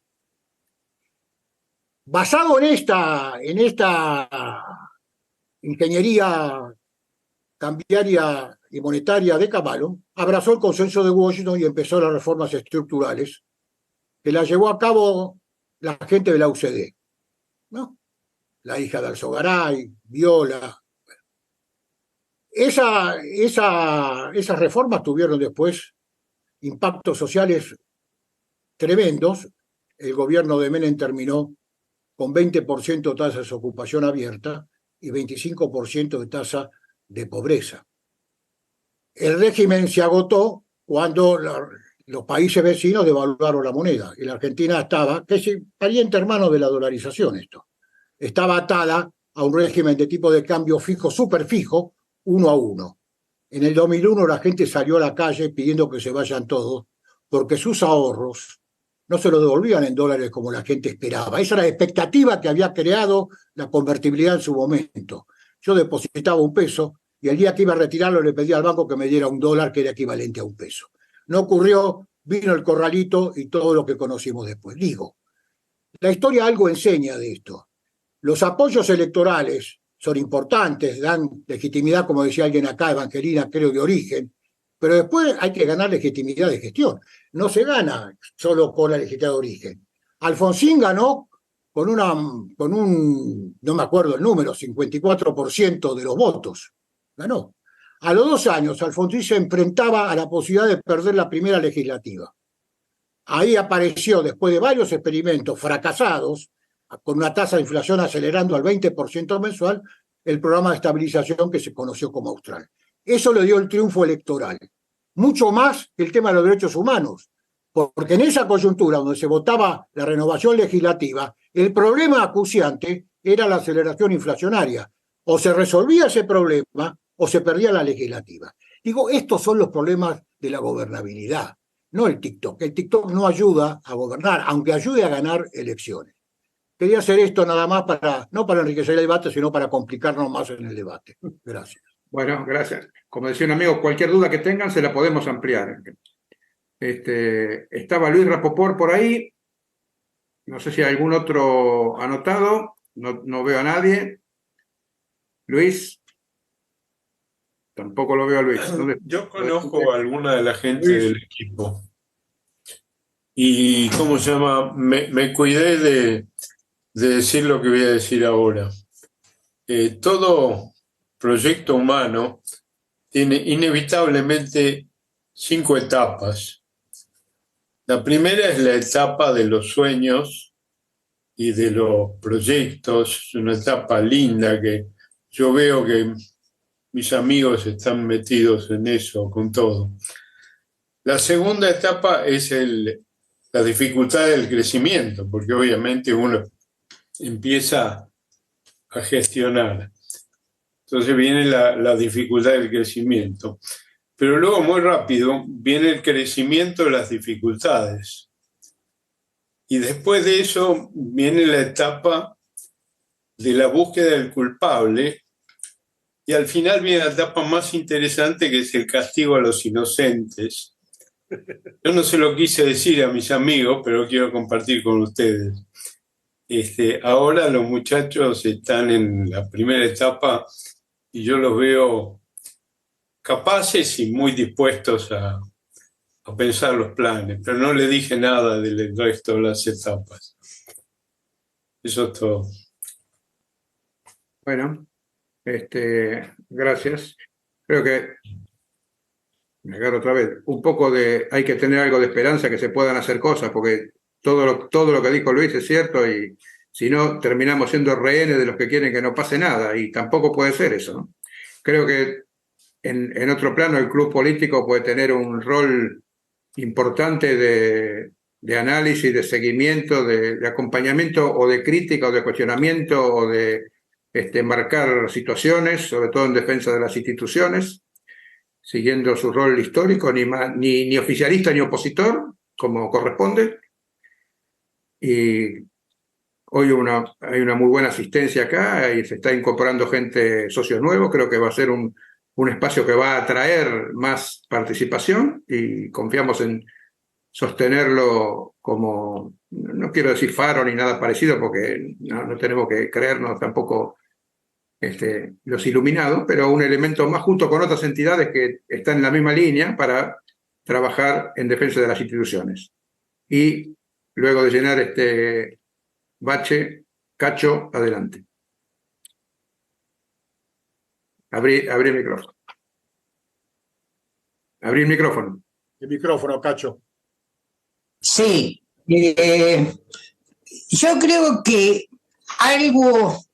Basado en esta ingeniería cambiaria y monetaria de Cavallo, abrazó el consenso de Washington y empezó las reformas estructurales que las llevó a cabo la gente de la UCD, ¿no? La hija de Alzogaray, Viola. Esas reformas tuvieron después impactos sociales tremendos. El gobierno de Menem terminó con 20% de tasa de desocupación abierta y 25% de tasa de pobreza. El régimen se agotó cuando los países vecinos devaluaron la moneda y la Argentina estaba, que es pariente hermano de la dolarización esto, estaba atada a un régimen de tipo de cambio fijo, súper fijo, 1 a 1. En el 2001 la gente salió a la calle pidiendo que se vayan todos porque sus ahorros no se los devolvían en dólares como la gente esperaba. Esa era la expectativa que había creado la convertibilidad en su momento. Yo depositaba $1 y el día que iba a retirarlo le pedía al banco que me diera $1, que era equivalente a $1. No ocurrió, vino el corralito y todo lo que conocimos después. Digo, la historia algo enseña de esto. Los apoyos electorales son importantes, dan legitimidad, como decía alguien acá, Evangelina, creo, de origen, pero después hay que ganar legitimidad de gestión. No se gana solo con la legitimidad de origen. Alfonsín ganó con un, no me acuerdo el número, 54% de los votos. Ganó. A los 2 años, Alfonsín se enfrentaba a la posibilidad de perder la primera legislativa. Ahí apareció, después de varios experimentos fracasados, con una tasa de inflación acelerando al 20% mensual, el programa de estabilización que se conoció como Austral. Eso le dio el triunfo electoral, mucho más que el tema de los derechos humanos, porque en esa coyuntura donde se votaba la renovación legislativa, el problema acuciante era la aceleración inflacionaria. O se resolvía ese problema o se perdía la legislativa. Digo, estos son los problemas de la gobernabilidad, no el TikTok. El TikTok no ayuda a gobernar, aunque ayude a ganar elecciones. Quería hacer esto nada más no para enriquecer el debate, sino para complicarnos más en el debate. Gracias. Bueno, gracias. Como decía un amigo, cualquier duda que tengan se la podemos ampliar. Estaba Luis Rapoport por ahí. No sé si hay algún otro anotado. No veo a nadie. Luis. Tampoco lo veo a Luis. Yo conozco a alguna de la gente del equipo. Y, ¿cómo se llama? Me cuidé de decir lo que voy a decir ahora. Todo proyecto humano tiene inevitablemente 5 etapas. La primera es la etapa de los sueños y de los proyectos. Es una etapa linda que yo veo que mis amigos están metidos en eso con todo. La segunda etapa es la dificultad del crecimiento, porque obviamente uno empieza a gestionar. Entonces viene la dificultad del crecimiento. Pero luego, muy rápido, viene el crecimiento de las dificultades. Y después de eso viene la etapa de la búsqueda del culpable. Y al final viene la etapa más interesante, que es el castigo a los inocentes. Yo no se lo quise decir a mis amigos, pero quiero compartir con ustedes. Ahora los muchachos están en la primera etapa y yo los veo capaces y muy dispuestos a pensar los planes, pero no le dije nada del resto de las etapas. Eso es todo. Bueno, gracias. Creo que, me agarro otra vez, hay que tener algo de esperanza que se puedan hacer cosas, porque todo lo que dijo Luis es cierto y si no, terminamos siendo rehenes de los que quieren que no pase nada y tampoco puede ser eso, ¿no? Creo que en otro plano el club político puede tener un rol importante de análisis, de seguimiento, de acompañamiento o de crítica o de cuestionamiento o de marcar situaciones, sobre todo en defensa de las instituciones, siguiendo su rol histórico, ni oficialista ni opositor, como corresponde. Y hoy hay una muy buena asistencia acá y se está incorporando socios nuevos. Creo que va a ser un espacio que va a atraer más participación y confiamos en sostenerlo como, no quiero decir faro ni nada parecido, porque no tenemos que creernos tampoco los iluminados, pero un elemento más junto con otras entidades que están en la misma línea para trabajar en defensa de las instituciones. Y luego de llenar este bache, Cacho, adelante. Abrí el micrófono. Abrí el micrófono. El micrófono, Cacho. Sí, yo creo que algo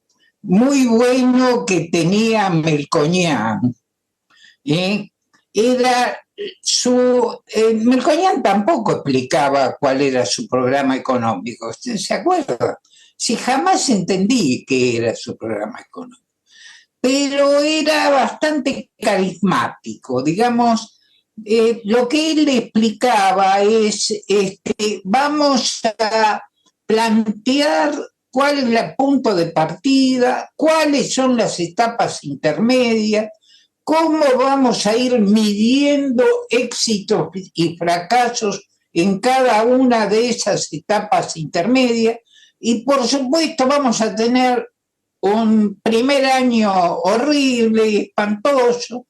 muy bueno que tenía Melconian era Melconian tampoco explicaba cuál era su programa económico. ¿Usted se acuerda? Si jamás entendí qué era su programa económico. Pero era bastante carismático, digamos. Lo que él le explicaba es, vamos a plantear cuál es el punto de partida, cuáles son las etapas intermedias, cómo vamos a ir midiendo éxitos y fracasos en cada una de esas etapas intermedias, y por supuesto vamos a tener un primer año horrible, espantoso,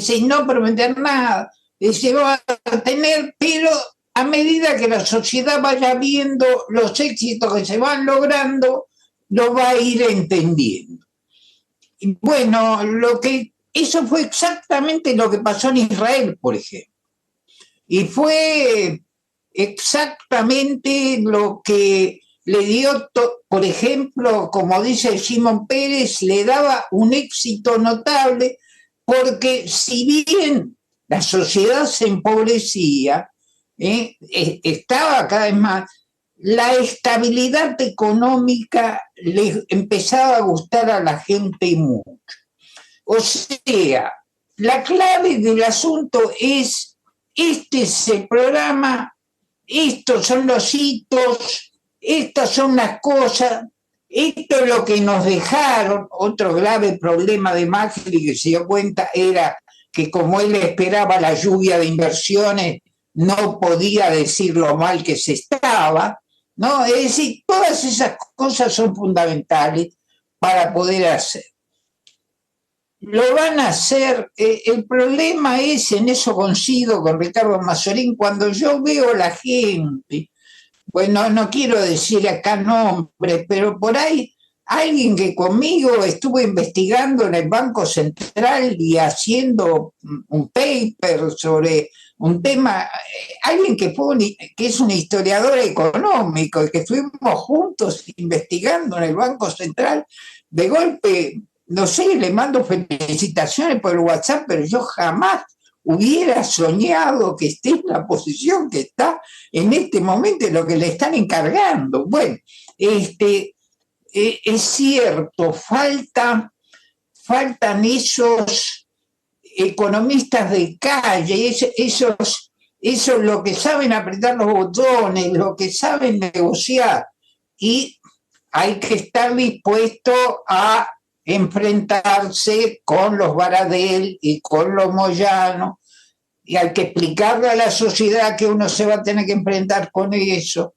sin no prometer nada, se va a tener, pero a medida que la sociedad vaya viendo los éxitos que se van logrando, lo va a ir entendiendo. Y bueno, eso fue exactamente lo que pasó en Israel, por ejemplo. Y fue exactamente lo que le dio, por ejemplo, como dice Shimon Peres, le daba un éxito notable, porque si bien la sociedad se empobrecía, estaba cada vez más, la estabilidad económica le empezaba a gustar a la gente mucho. O sea, la clave del asunto es, este es el programa, estos son los hitos, estas son las cosas, esto es lo que nos dejaron. Otro grave problema de Macri que se dio cuenta era que como él esperaba la lluvia de inversiones, no podía decir lo mal que se estaba, ¿no? Es decir, todas esas cosas son fundamentales para poder hacer. Lo van a hacer, el problema es, en eso coincido con Ricardo Mazzorín, cuando yo veo a la gente, bueno, no quiero decir acá nombre, pero por ahí alguien que conmigo estuvo investigando en el Banco Central y haciendo un paper sobre un tema, alguien que es un historiador económico y que estuvimos juntos investigando en el Banco Central, de golpe, no sé, le mando felicitaciones por el WhatsApp, pero yo jamás hubiera soñado que esté en la posición que está en este momento, lo que le están encargando. Bueno, es cierto, faltan esos economistas de calle, esos lo que saben apretar los botones, lo que saben negociar, y hay que estar dispuesto a enfrentarse con los Baradel y con los Moyano, y hay que explicarle a la sociedad que uno se va a tener que enfrentar con eso.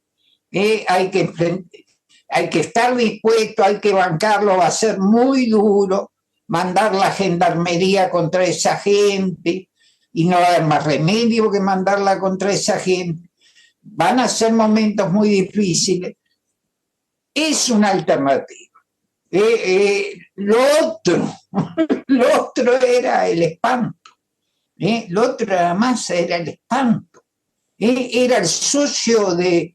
Hay que estar dispuesto, hay que bancarlo, va a ser muy duro mandar la gendarmería contra esa gente, y no va a haber más remedio que mandarla contra esa gente. Van a ser momentos muy difíciles. Es una alternativa. Lo otro era el espanto. Lo otro además era el espanto. Era el socio de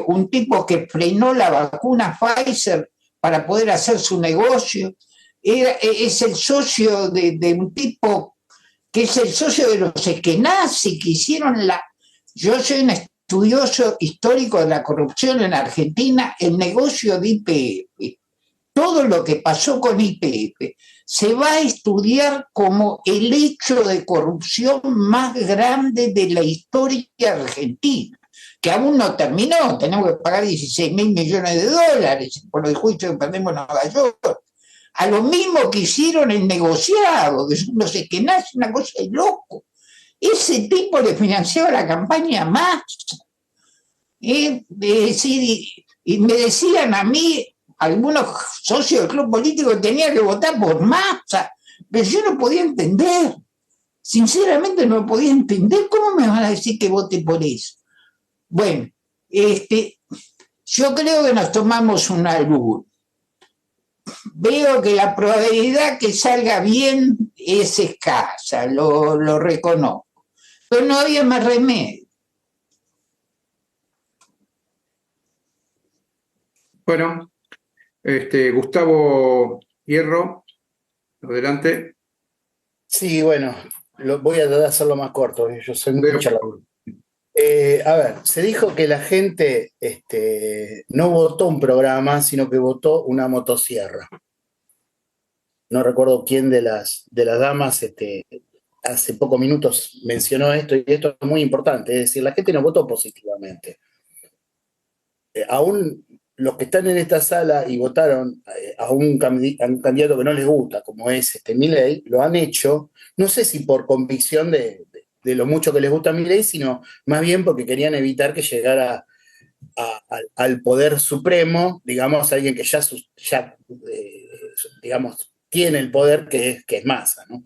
un tipo que frenó la vacuna Pfizer para poder hacer su negocio. Es el socio de un tipo que es el socio de los esquenazis que hicieron Yo soy un estudioso histórico de la corrupción en Argentina, el negocio de YPF. Todo lo que pasó con YPF se va a estudiar como el hecho de corrupción más grande de la historia argentina, que aún no terminó. Tenemos que pagar 16.000 millones de dólares por el juicio que perdimos en Nueva York. A lo mismo que hicieron el negociado, que son los esquenazis, una cosa de loco. Ese tipo le financiaba la campaña Massa. Y me decían a mí, algunos socios del club político tenían que votar por Massa, pero yo no podía entender, sinceramente no podía entender cómo me van a decir que vote por eso. Bueno, yo creo que nos tomamos un albur. Veo que la probabilidad que salga bien es escasa, lo reconozco, pero no había más remedio. Bueno, Gustavo Hierro, adelante. Sí, bueno, voy a tratar de hacerlo más corto, yo soy muy charlador. A ver, se dijo que la gente no votó un programa, sino que votó una motosierra. No recuerdo quién de las damas hace pocos minutos mencionó esto, y esto es muy importante, es decir, la gente no votó positivamente. Aún los que están en esta sala y votaron a un candidato que no les gusta, como es Milei, lo han hecho, no sé si por convicción de lo mucho que les gusta a Milei, sino más bien porque querían evitar que llegara al poder supremo, digamos, alguien que ya digamos, tiene el poder, que es Massa, ¿no?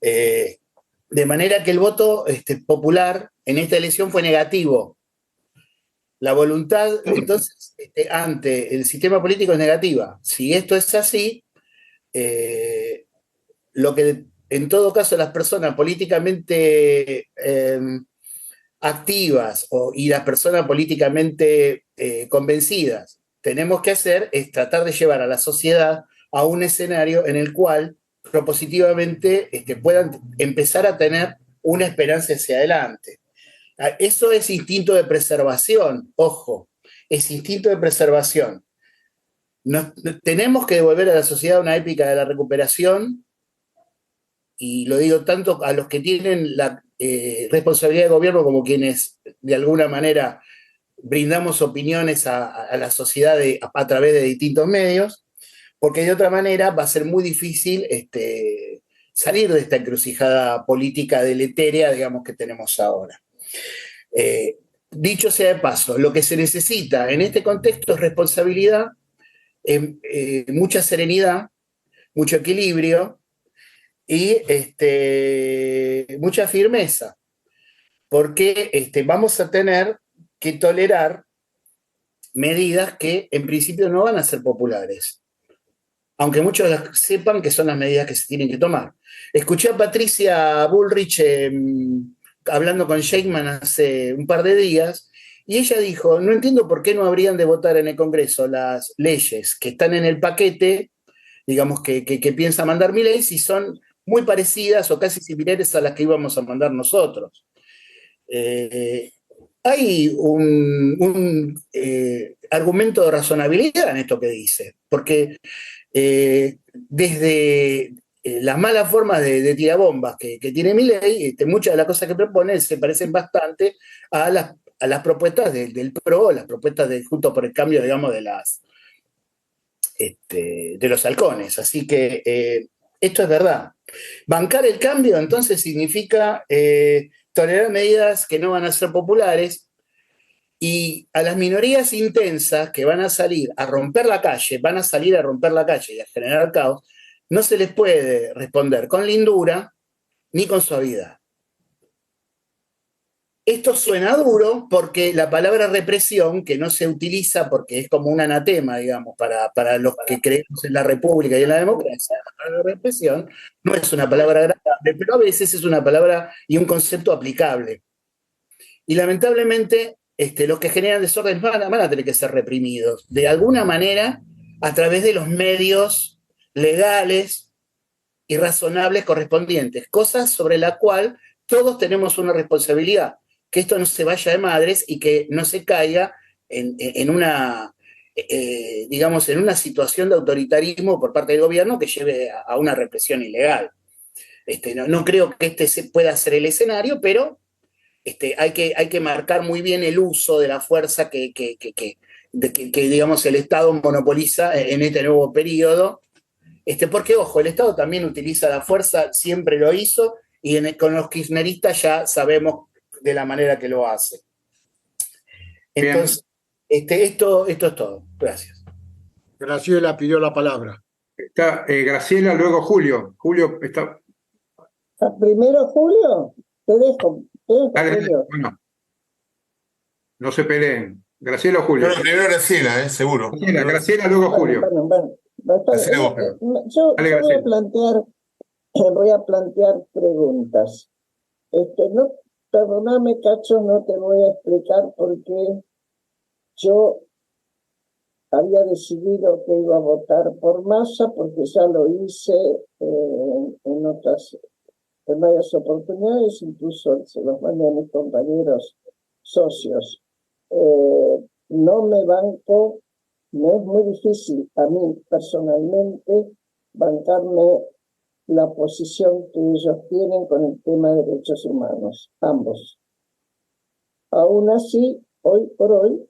De manera que el voto popular en esta elección fue negativo. La voluntad, entonces, ante el sistema político es negativa. Si esto es así, lo que en todo caso las personas políticamente activas y las personas políticamente convencidas tenemos que hacer es tratar de llevar a la sociedad a un escenario en el cual propositivamente puedan empezar a tener una esperanza hacia adelante. Eso es instinto de preservación, ojo, es instinto de preservación. Tenemos que devolver a la sociedad una épica de la recuperación, y lo digo tanto a los que tienen la responsabilidad de gobierno como quienes de alguna manera brindamos opiniones a la sociedad a través de distintos medios, porque de otra manera va a ser muy difícil salir de esta encrucijada política deletérea, digamos, que tenemos ahora. Dicho sea de paso, lo que se necesita en este contexto es responsabilidad, mucha serenidad, mucho equilibrio y mucha firmeza, porque vamos a tener que tolerar medidas que en principio no van a ser populares, aunque muchos sepan que son las medidas que se tienen que tomar. Escuché a Patricia Bullrich hablando con Shakeman hace un par de días, y ella dijo, no entiendo por qué no habrían de votar en el Congreso las leyes que están en el paquete, digamos, que piensa mandar Milei, si son muy parecidas o casi similares a las que íbamos a mandar nosotros. Hay un argumento de razonabilidad en esto que dice, porque desde las malas formas de tirabombas que tiene Milei, muchas de las cosas que propone se parecen bastante a las propuestas del PRO, las propuestas de Juntos por el Cambio, digamos, de los halcones. Así que esto es verdad. Bancar el cambio, entonces, significa tolerar medidas que no van a ser populares, y a las minorías intensas que van a salir a romper la calle, y a generar caos, no se les puede responder con lindura ni con suavidad. Esto suena duro porque la palabra represión, que no se utiliza porque es como un anatema, digamos, para los que creemos en la república y en la democracia, la represión no es una palabra agradable, pero a veces es una palabra y un concepto aplicable. Y lamentablemente los que generan desorden van a tener que ser reprimidos, de alguna manera, a través de los medios legales y razonables correspondientes, cosas sobre la cual todos tenemos una responsabilidad, que esto no se vaya de madres y que no se caiga en una situación de autoritarismo por parte del gobierno que lleve a una represión ilegal. No creo que pueda ser el escenario, pero hay que marcar muy bien el uso de la fuerza que digamos, el Estado monopoliza en este nuevo periodo, porque, ojo, el Estado también utiliza la fuerza, siempre lo hizo, y con los kirchneristas ya sabemos de la manera que lo hace. Entonces, esto es todo. Gracias. Graciela pidió la palabra. Está Graciela, luego Julio. Julio está. Primero Julio, te dejo, Dale, Julio. bueno, no se peleen. Graciela o Julio. No, primero Graciela, seguro. Graciela, luego Julio. Bueno. Graciela, vos, Yo Dale, voy a Graciela. voy a plantear preguntas. No, perdóname, Cacho, no te voy a explicar por qué yo había decidido que iba a votar por Massa, porque ya lo hice en varias oportunidades, incluso se los mandé a mis compañeros socios. No me banco, me es muy difícil a mí personalmente bancarme la posición que ellos tienen con el tema de derechos humanos, ambos. Aún así, hoy por hoy,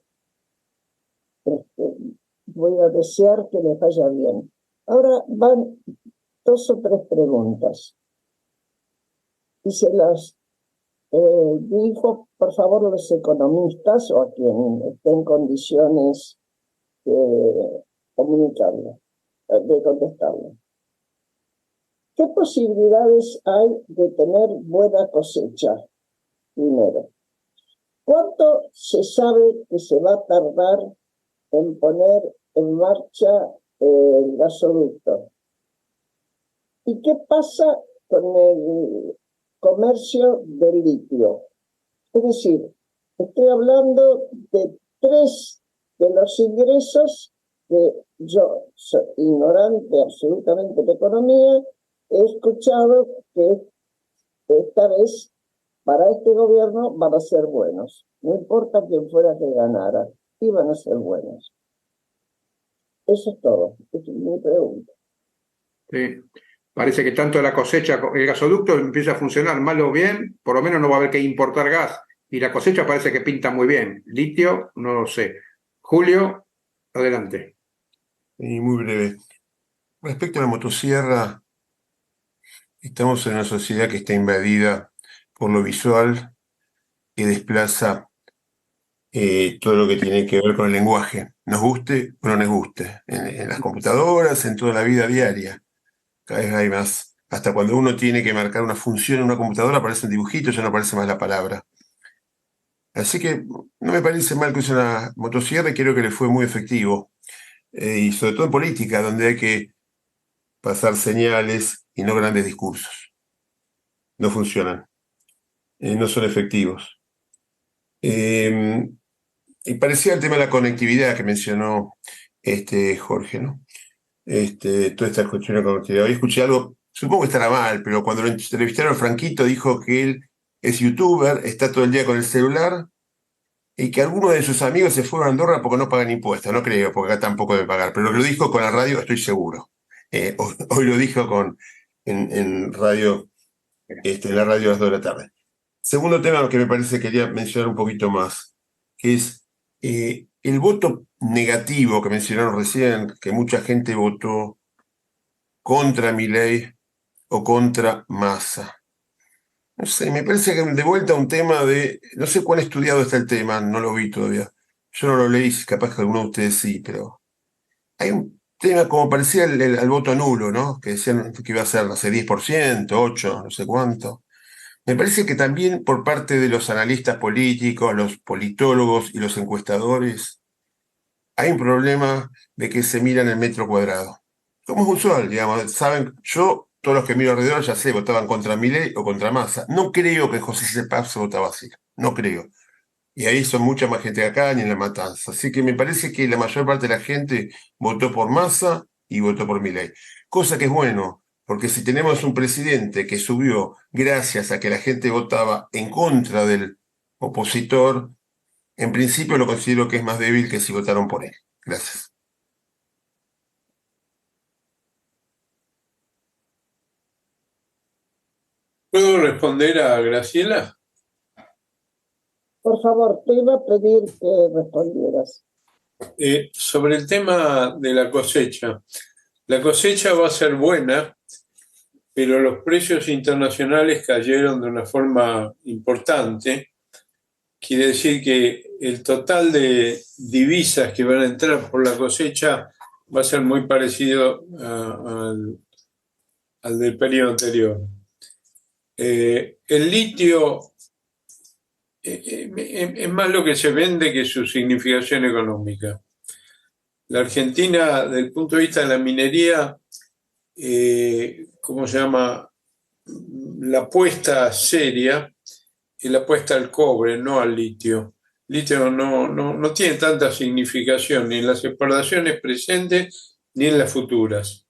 voy a desear que les vaya bien. Ahora van 2 o 3 preguntas. Y se las dijo, por favor, a los economistas o a quien esté en condiciones de comunicarlo, de contestarlo. ¿Qué posibilidades hay de tener buena cosecha? Primero, ¿cuánto se sabe que se va a tardar en poner en marcha el gasoducto? ¿Y qué pasa con el comercio del litio? Es decir, estoy hablando de 3 de los ingresos que yo, soy ignorante absolutamente de economía, he escuchado que esta vez para este gobierno van a ser buenos. No importa quién fuera que ganara, iban a ser buenos. Eso es todo. Es mi pregunta. Sí. Parece que tanto la cosecha, el gasoducto empieza a funcionar mal o bien, por lo menos no va a haber que importar gas. Y la cosecha parece que pinta muy bien. Litio, no lo sé. Julio, adelante. Y muy breve. Respecto a la motosierra, estamos en una sociedad que está invadida por lo visual, que desplaza todo lo que tiene que ver con el lenguaje, nos guste o no nos guste, en las computadoras, en toda la vida diaria. Cada vez hay más. Hasta cuando uno tiene que marcar una función en una computadora aparece un dibujito, ya no aparece más la palabra. Así que no me parece mal que use una motosierra y creo que le fue muy efectivo. Y sobre todo en política, donde hay que pasar señales y no grandes discursos. No funcionan. No son efectivos. Y parecía el tema de la conectividad que mencionó Jorge, ¿no? Toda esta cuestión de conectividad. Hoy escuché algo, supongo que estará mal, pero cuando lo entrevistaron, Franquito dijo que él es youtuber, está todo el día con el celular y que algunos de sus amigos se fueron a Andorra porque no pagan impuestos. No creo, porque acá tampoco debe pagar, pero lo dijo con la radio, estoy seguro. Hoy lo dijo en radio, en la radio a las 2 de la tarde. Segundo tema que me parece que quería mencionar un poquito más, que es el voto negativo que mencionaron recién, que mucha gente votó contra Milei o contra Massa. No sé, me parece que de vuelta a un tema de, no sé cuán estudiado está el tema, no lo vi todavía. Yo no lo leí, capaz que alguno de ustedes sí, pero hay un tema como parecía al voto nulo, ¿no? Que decían que iba a ser, no sé, 10%, 8%, no sé cuánto. Me parece que también por parte de los analistas políticos, los politólogos y los encuestadores, hay un problema de que se miran el metro cuadrado. Como es usual, digamos, saben, todos los que miro alrededor ya sé, votaban contra Milei o contra Massa. No creo que José C. Paz votaba así, no creo. Y ahí son mucha más gente acá ni en La Matanza. Así que me parece que la mayor parte de la gente votó por Massa y votó por Milei. Cosa que es bueno, porque si tenemos un presidente que subió gracias a que la gente votaba en contra del opositor, en principio lo considero que es más débil que si votaron por él. Gracias. ¿Puedo responder a Graciela? Por favor, te iba a pedir que respondieras. Sobre el tema de la cosecha va a ser buena, pero los precios internacionales cayeron de una forma importante. Quiere decir que el total de divisas que van a entrar por la cosecha va a ser muy parecido al del periodo anterior. El litio es más lo que se vende que su significación económica. La Argentina, desde el punto de vista de la minería, ¿cómo se llama? La apuesta seria es la apuesta al cobre, no al litio. El litio no tiene tanta significación ni en las exportaciones presentes ni en las futuras.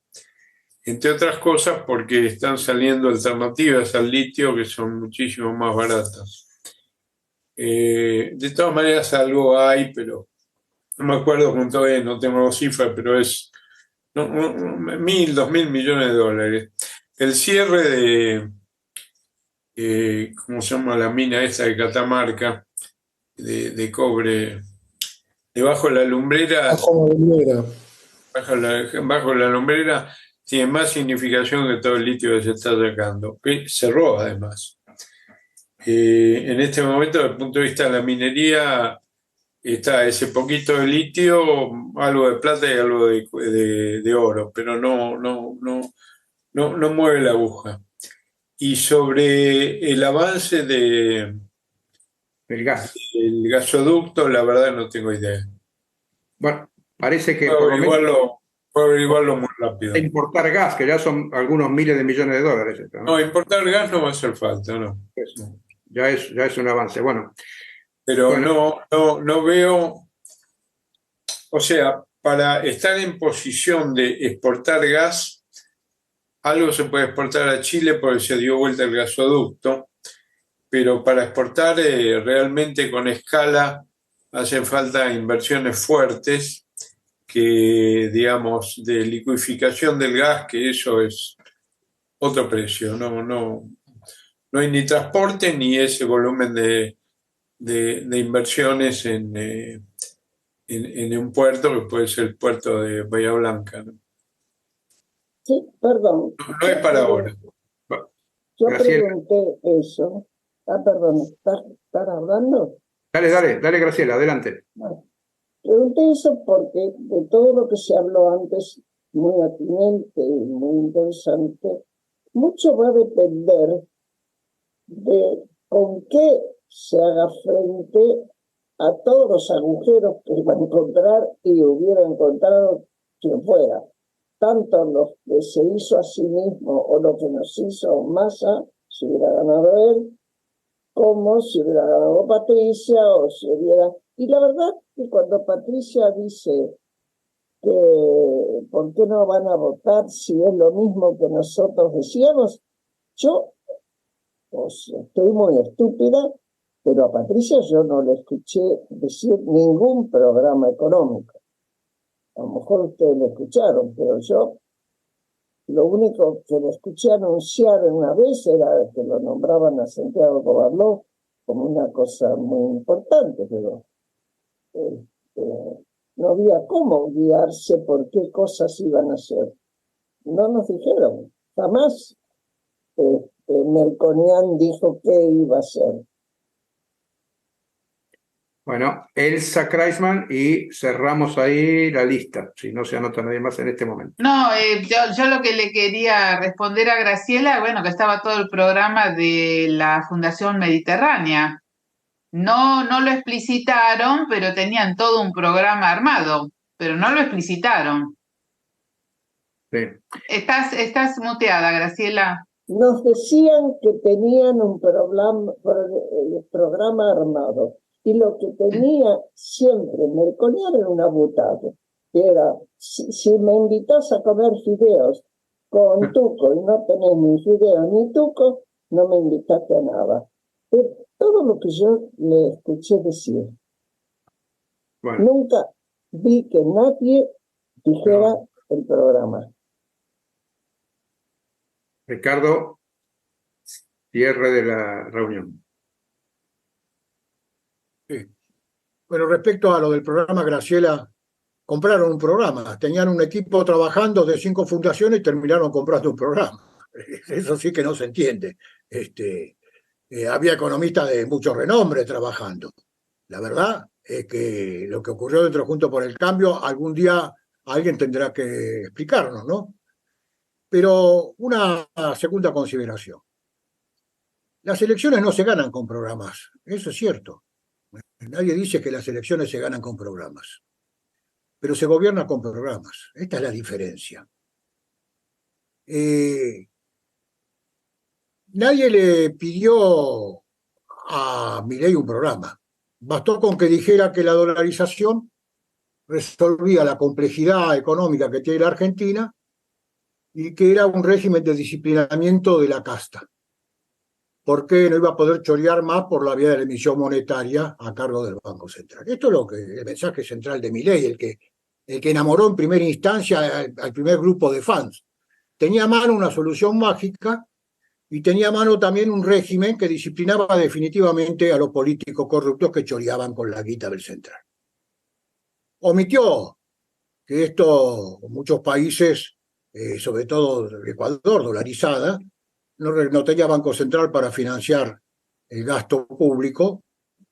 Entre otras cosas porque están saliendo alternativas al litio que son muchísimo más baratas. De todas maneras algo hay, pero no me acuerdo con todavía, no tengo cifras, pero es 1.000, 2.000 millones de dólares. El cierre de, ¿cómo se llama la mina esta de Catamarca, de cobre, debajo de la lumbrera, bajo la lumbrera, tiene más significación que todo el litio que se está sacando, que cerró además. En este momento, desde el punto de vista de la minería, está ese poquito de litio, algo de plata y algo de oro, pero no mueve la aguja. Y sobre el avance del gasoducto, la verdad no tengo idea. Bueno, parece que puedo averiguarlo muy rápido. Importar gas, que ya son algunos miles de millones de dólares. No, importar gas no va a hacer falta, no. Ya es un avance. Bueno. Pero no veo, o sea, para estar en posición de exportar gas, algo se puede exportar a Chile porque se dio vuelta el gasoducto, pero para exportar realmente con escala hacen falta inversiones fuertes que, digamos, de liquificación del gas, que eso es otro precio, no hay ni transporte ni ese volumen de inversiones en un puerto que puede ser el puerto de Bahía Blanca, ¿no? Sí, perdón. No es para ahora. Yo pregunté eso. Perdón, ¿estás hablando? Dale, Graciela, adelante. Bueno, pregunté eso porque de todo lo que se habló antes, muy atinente y muy interesante, mucho va a depender de con qué se haga frente a todos los agujeros que va a encontrar y hubiera encontrado quien fuera, tanto los que se hizo a sí mismo o lo que nos hizo Massa, si hubiera ganado él, como si hubiera ganado Patricia o si hubiera... Y la verdad que cuando Patricia dice que por qué no van a votar si es lo mismo que nosotros decíamos, yo pues, estoy muy estúpida, pero a Patricia yo no le escuché decir ningún programa económico. A lo mejor ustedes lo escucharon, pero yo lo único que le escuché anunciar una vez era que lo nombraban a Santiago Cobarló como una cosa muy importante, pero no había cómo guiarse por qué cosas iban a hacer. No nos dijeron, jamás Melconian dijo qué iba a hacer. Bueno, Elsa Kreisman y cerramos ahí la lista, si no se anota nadie más en este momento. No, yo lo que le quería responder a Graciela, bueno, que estaba todo el programa de la Fundación Mediterránea. No lo explicitaron, pero tenían todo un programa armado, pero no lo explicitaron. Sí. Estás muteada, Graciela. Nos decían que tenían un programa armado. Y lo que tenía siempre Melconian era una butada, que era, si me invitas a comer fideos con tuco y no tenés ni fideos ni tuco, no me invitaste a nada. Es todo lo que yo le escuché decir. Bueno. Nunca vi que nadie dijera el programa. Ricardo, cierre de la reunión. Sí. Bueno, respecto a lo del programa, Graciela, compraron un programa. Tenían un equipo trabajando de 5 fundaciones y terminaron comprando un programa. Eso sí que no se entiende. Había economistas de mucho renombre trabajando. La verdad es que lo que ocurrió dentro de Juntos por el Cambio, algún día alguien tendrá que explicarnos, ¿no? Pero una segunda consideración. Las elecciones no se ganan con programas, eso es cierto. Nadie dice que las elecciones se ganan con programas, pero se gobierna con programas. Esta es la diferencia. Nadie le pidió a Milei un programa. Bastó con que dijera que la dolarización resolvía la complejidad económica que tiene la Argentina y que era un régimen de disciplinamiento de la casta. ¿Por qué no iba a poder chorear más por la vía de la emisión monetaria a cargo del Banco Central? Esto es el mensaje central de Milei, el que enamoró en primera instancia al primer grupo de fans. Tenía a mano una solución mágica y tenía a mano también un régimen que disciplinaba definitivamente a los políticos corruptos que choreaban con la guita del Central. Omitió que esto, muchos países, sobre todo Ecuador, dolarizada, no tenía Banco Central para financiar el gasto público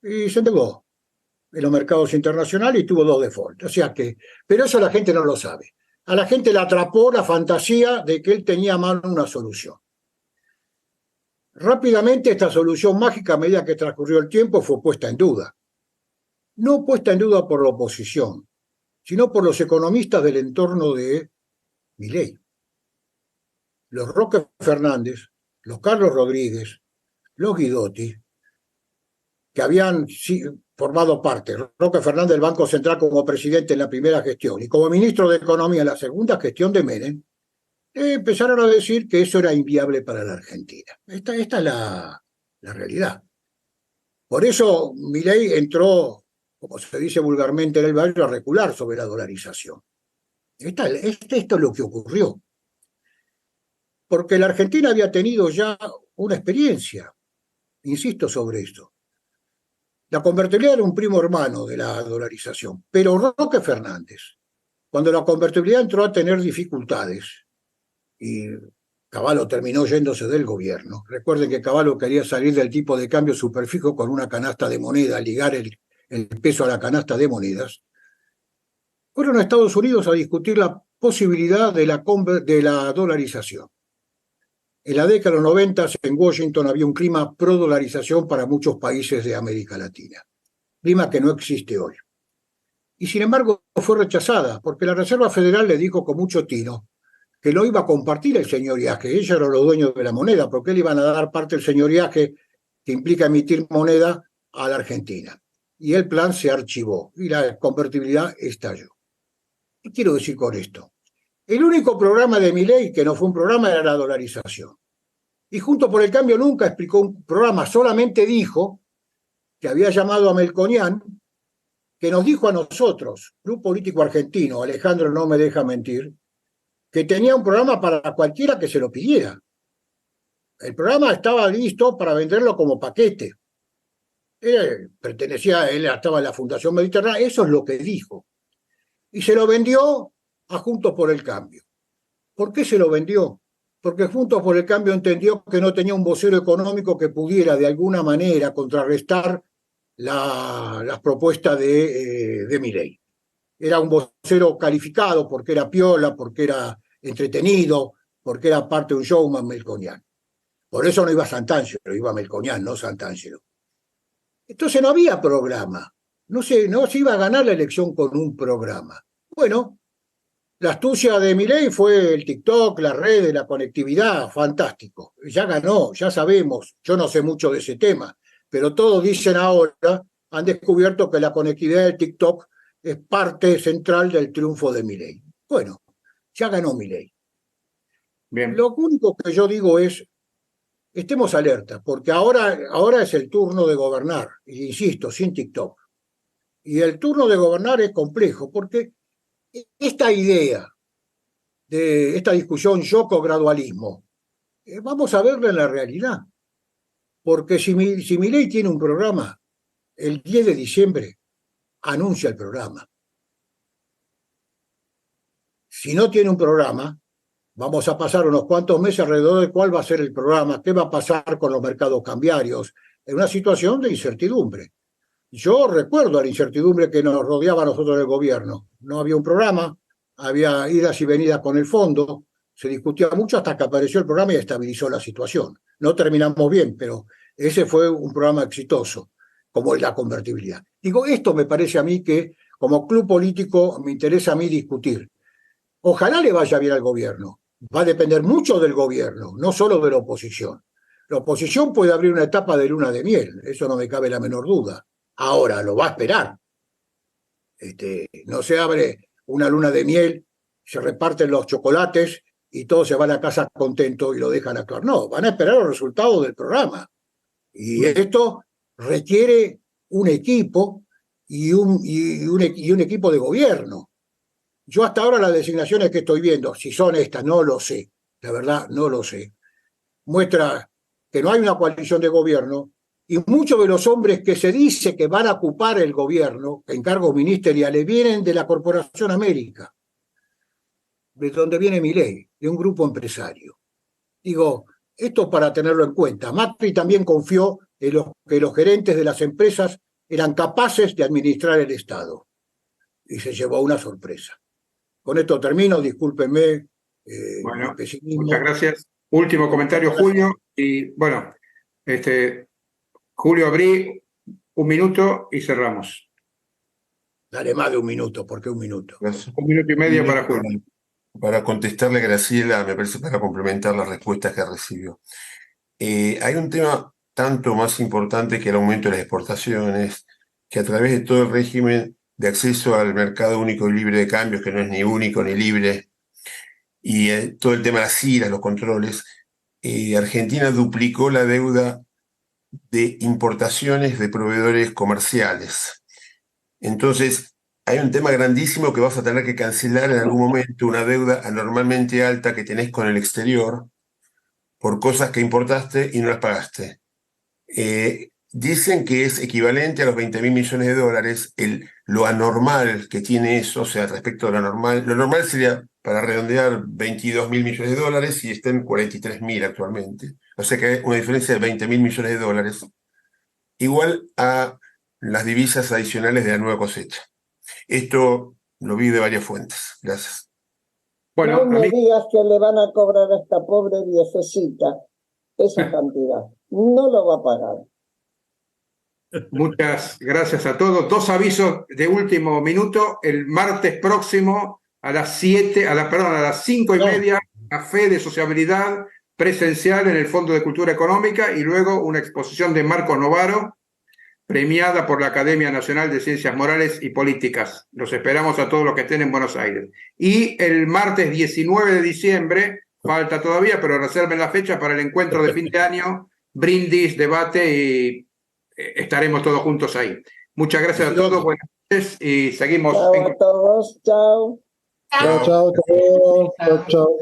y se endeudó en los mercados internacionales y tuvo 2 defaults. O sea que, pero eso la gente no lo sabe. A la gente le atrapó la fantasía de que él tenía a mano una solución. Rápidamente esta solución mágica, a medida que transcurrió el tiempo, fue puesta en duda. No puesta en duda por la oposición, sino por los economistas del entorno de Milei. Los Roque Fernández, los Carlos Rodríguez, los Guidotti, que habían formado parte, Roque Fernández del Banco Central como presidente en la primera gestión y como ministro de Economía en la segunda gestión de Menem, empezaron a decir que eso era inviable para la Argentina. Esta es la realidad. Por eso Milei entró, como se dice vulgarmente en el barrio, a recular sobre la dolarización. Esto es lo que ocurrió. Porque la Argentina había tenido ya una experiencia, insisto sobre esto. La convertibilidad era un primo hermano de la dolarización, pero Roque Fernández, cuando la convertibilidad entró a tener dificultades, y Cavallo terminó yéndose del gobierno. Recuerden que Cavallo quería salir del tipo de cambio superfijo con una canasta de moneda, ligar el peso a la canasta de monedas. Fueron a Estados Unidos a discutir la posibilidad de la dolarización. En la década de los 90 en Washington había un clima pro-dolarización para muchos países de América Latina, clima que no existe hoy. Y sin embargo fue rechazada, porque la Reserva Federal le dijo con mucho tino que no iba a compartir el señoriaje, ellos eran los dueños de la moneda, porque le iban a dar parte del señoriaje que implica emitir moneda a la Argentina. Y el plan se archivó y la convertibilidad estalló. ¿Qué quiero decir con esto? El único programa de Milei que no fue un programa era la dolarización. Y Juntos por el Cambio nunca explicó un programa, solamente dijo que había llamado a Melconian, que nos dijo a nosotros, Club Político Argentino, Alejandro no me deja mentir, que tenía un programa para cualquiera que se lo pidiera. El programa estaba listo para venderlo como paquete. Él estaba en la Fundación Mediterránea, eso es lo que dijo. Y se lo vendió a Juntos por el Cambio. ¿Por qué se lo vendió? Porque Juntos por el Cambio entendió que no tenía un vocero económico que pudiera de alguna manera contrarrestar las propuestas de Milei. Era un vocero calificado porque era piola, porque era entretenido, porque era parte de un showman melconiano. Por eso no iba Santangelo, iba Melconian, no Santangelo. Entonces no había programa. No se iba a ganar la elección con un programa. Bueno, la astucia de Milei fue el TikTok, las redes, la conectividad, fantástico. Ya ganó, ya sabemos. Yo no sé mucho de ese tema, pero todos dicen ahora, han descubierto que la conectividad del TikTok es parte central del triunfo de Milei. Bueno, ya ganó Milei. Bien. Lo único que yo digo es, estemos alerta, porque ahora es el turno de gobernar, y insisto, sin TikTok. Y el turno de gobernar es complejo, porque esta idea de esta discusión yoco-gradualismo, vamos a verla en la realidad. Porque si Milei tiene un programa, el 10 de diciembre anuncia el programa. Si no tiene un programa, vamos a pasar unos cuantos meses alrededor de cuál va a ser el programa, qué va a pasar con los mercados cambiarios, en una situación de incertidumbre. Yo recuerdo la incertidumbre que nos rodeaba a nosotros en el gobierno. No había un programa, había idas y venidas con el fondo, se discutía mucho hasta que apareció el programa y estabilizó la situación. No terminamos bien, pero ese fue un programa exitoso, como la convertibilidad. Digo, esto me parece a mí que como club político me interesa a mí discutir. Ojalá le vaya bien al gobierno. Va a depender mucho del gobierno, no solo de la oposición. La oposición puede abrir una etapa de luna de miel, eso no me cabe la menor duda. Ahora, lo va a esperar. No se abre una luna de miel, se reparten los chocolates y todos se van a casa contentos y lo dejan actuar. No, van a esperar los resultados del programa. Y esto requiere un equipo y un equipo de gobierno. Yo hasta ahora las designaciones que estoy viendo, si son estas, no lo sé, la verdad no lo sé, muestra que no hay una coalición de gobierno y muchos de los hombres que se dice que van a ocupar el gobierno, en cargos ministeriales, vienen de la Corporación América, de donde viene Milei, de un grupo empresario. Digo, esto para tenerlo en cuenta. Macri también confió en que los gerentes de las empresas eran capaces de administrar el Estado y se llevó una sorpresa. Con esto termino, discúlpenme. Bueno, muchas gracias. Último comentario, Julio. Y bueno, Julio, abrí 1 minuto y cerramos. Dale más de 1 minuto, ¿por qué 1 minuto? Gracias. 1 minuto y medio para Julio. Para contestarle, Graciela, me parece para complementar las respuestas que recibió. Hay un tema tanto más importante que el aumento de las exportaciones, que a través de todo el régimen de acceso al mercado único y libre de cambios, que no es ni único ni libre, y todo el tema de las IRAs, los controles, Argentina duplicó la deuda de importaciones de proveedores comerciales. Entonces, hay un tema grandísimo que vas a tener que cancelar en algún momento, una deuda anormalmente alta que tenés con el exterior por cosas que importaste y no las pagaste. Dicen que es equivalente a los 20.000 millones de dólares. Lo anormal que tiene eso, o sea, respecto a lo normal sería, para redondear, 22.000 millones de dólares y está en 43.000 actualmente. O sea que hay una diferencia de 20.000 millones de dólares, igual a las divisas adicionales de la nueva cosecha. Esto lo vi de varias fuentes. Gracias. Bueno, no me digas que le van a cobrar a esta pobre viejecita esa cantidad. No lo va a pagar. Muchas gracias a todos. 2 avisos de último minuto. El martes próximo a las 5:30, café de sociabilidad presencial en el Fondo de Cultura Económica y luego una exposición de Marcos Novaro, premiada por la Academia Nacional de Ciencias Morales y Políticas. Los esperamos a todos los que estén en Buenos Aires. Y el martes 19 de diciembre, falta todavía, pero reserven la fecha para el encuentro de fin de año, brindis, debate y estaremos todos juntos ahí. Muchas gracias a todos, buenas noches y seguimos. Chao a todos, chao. Chao, chao.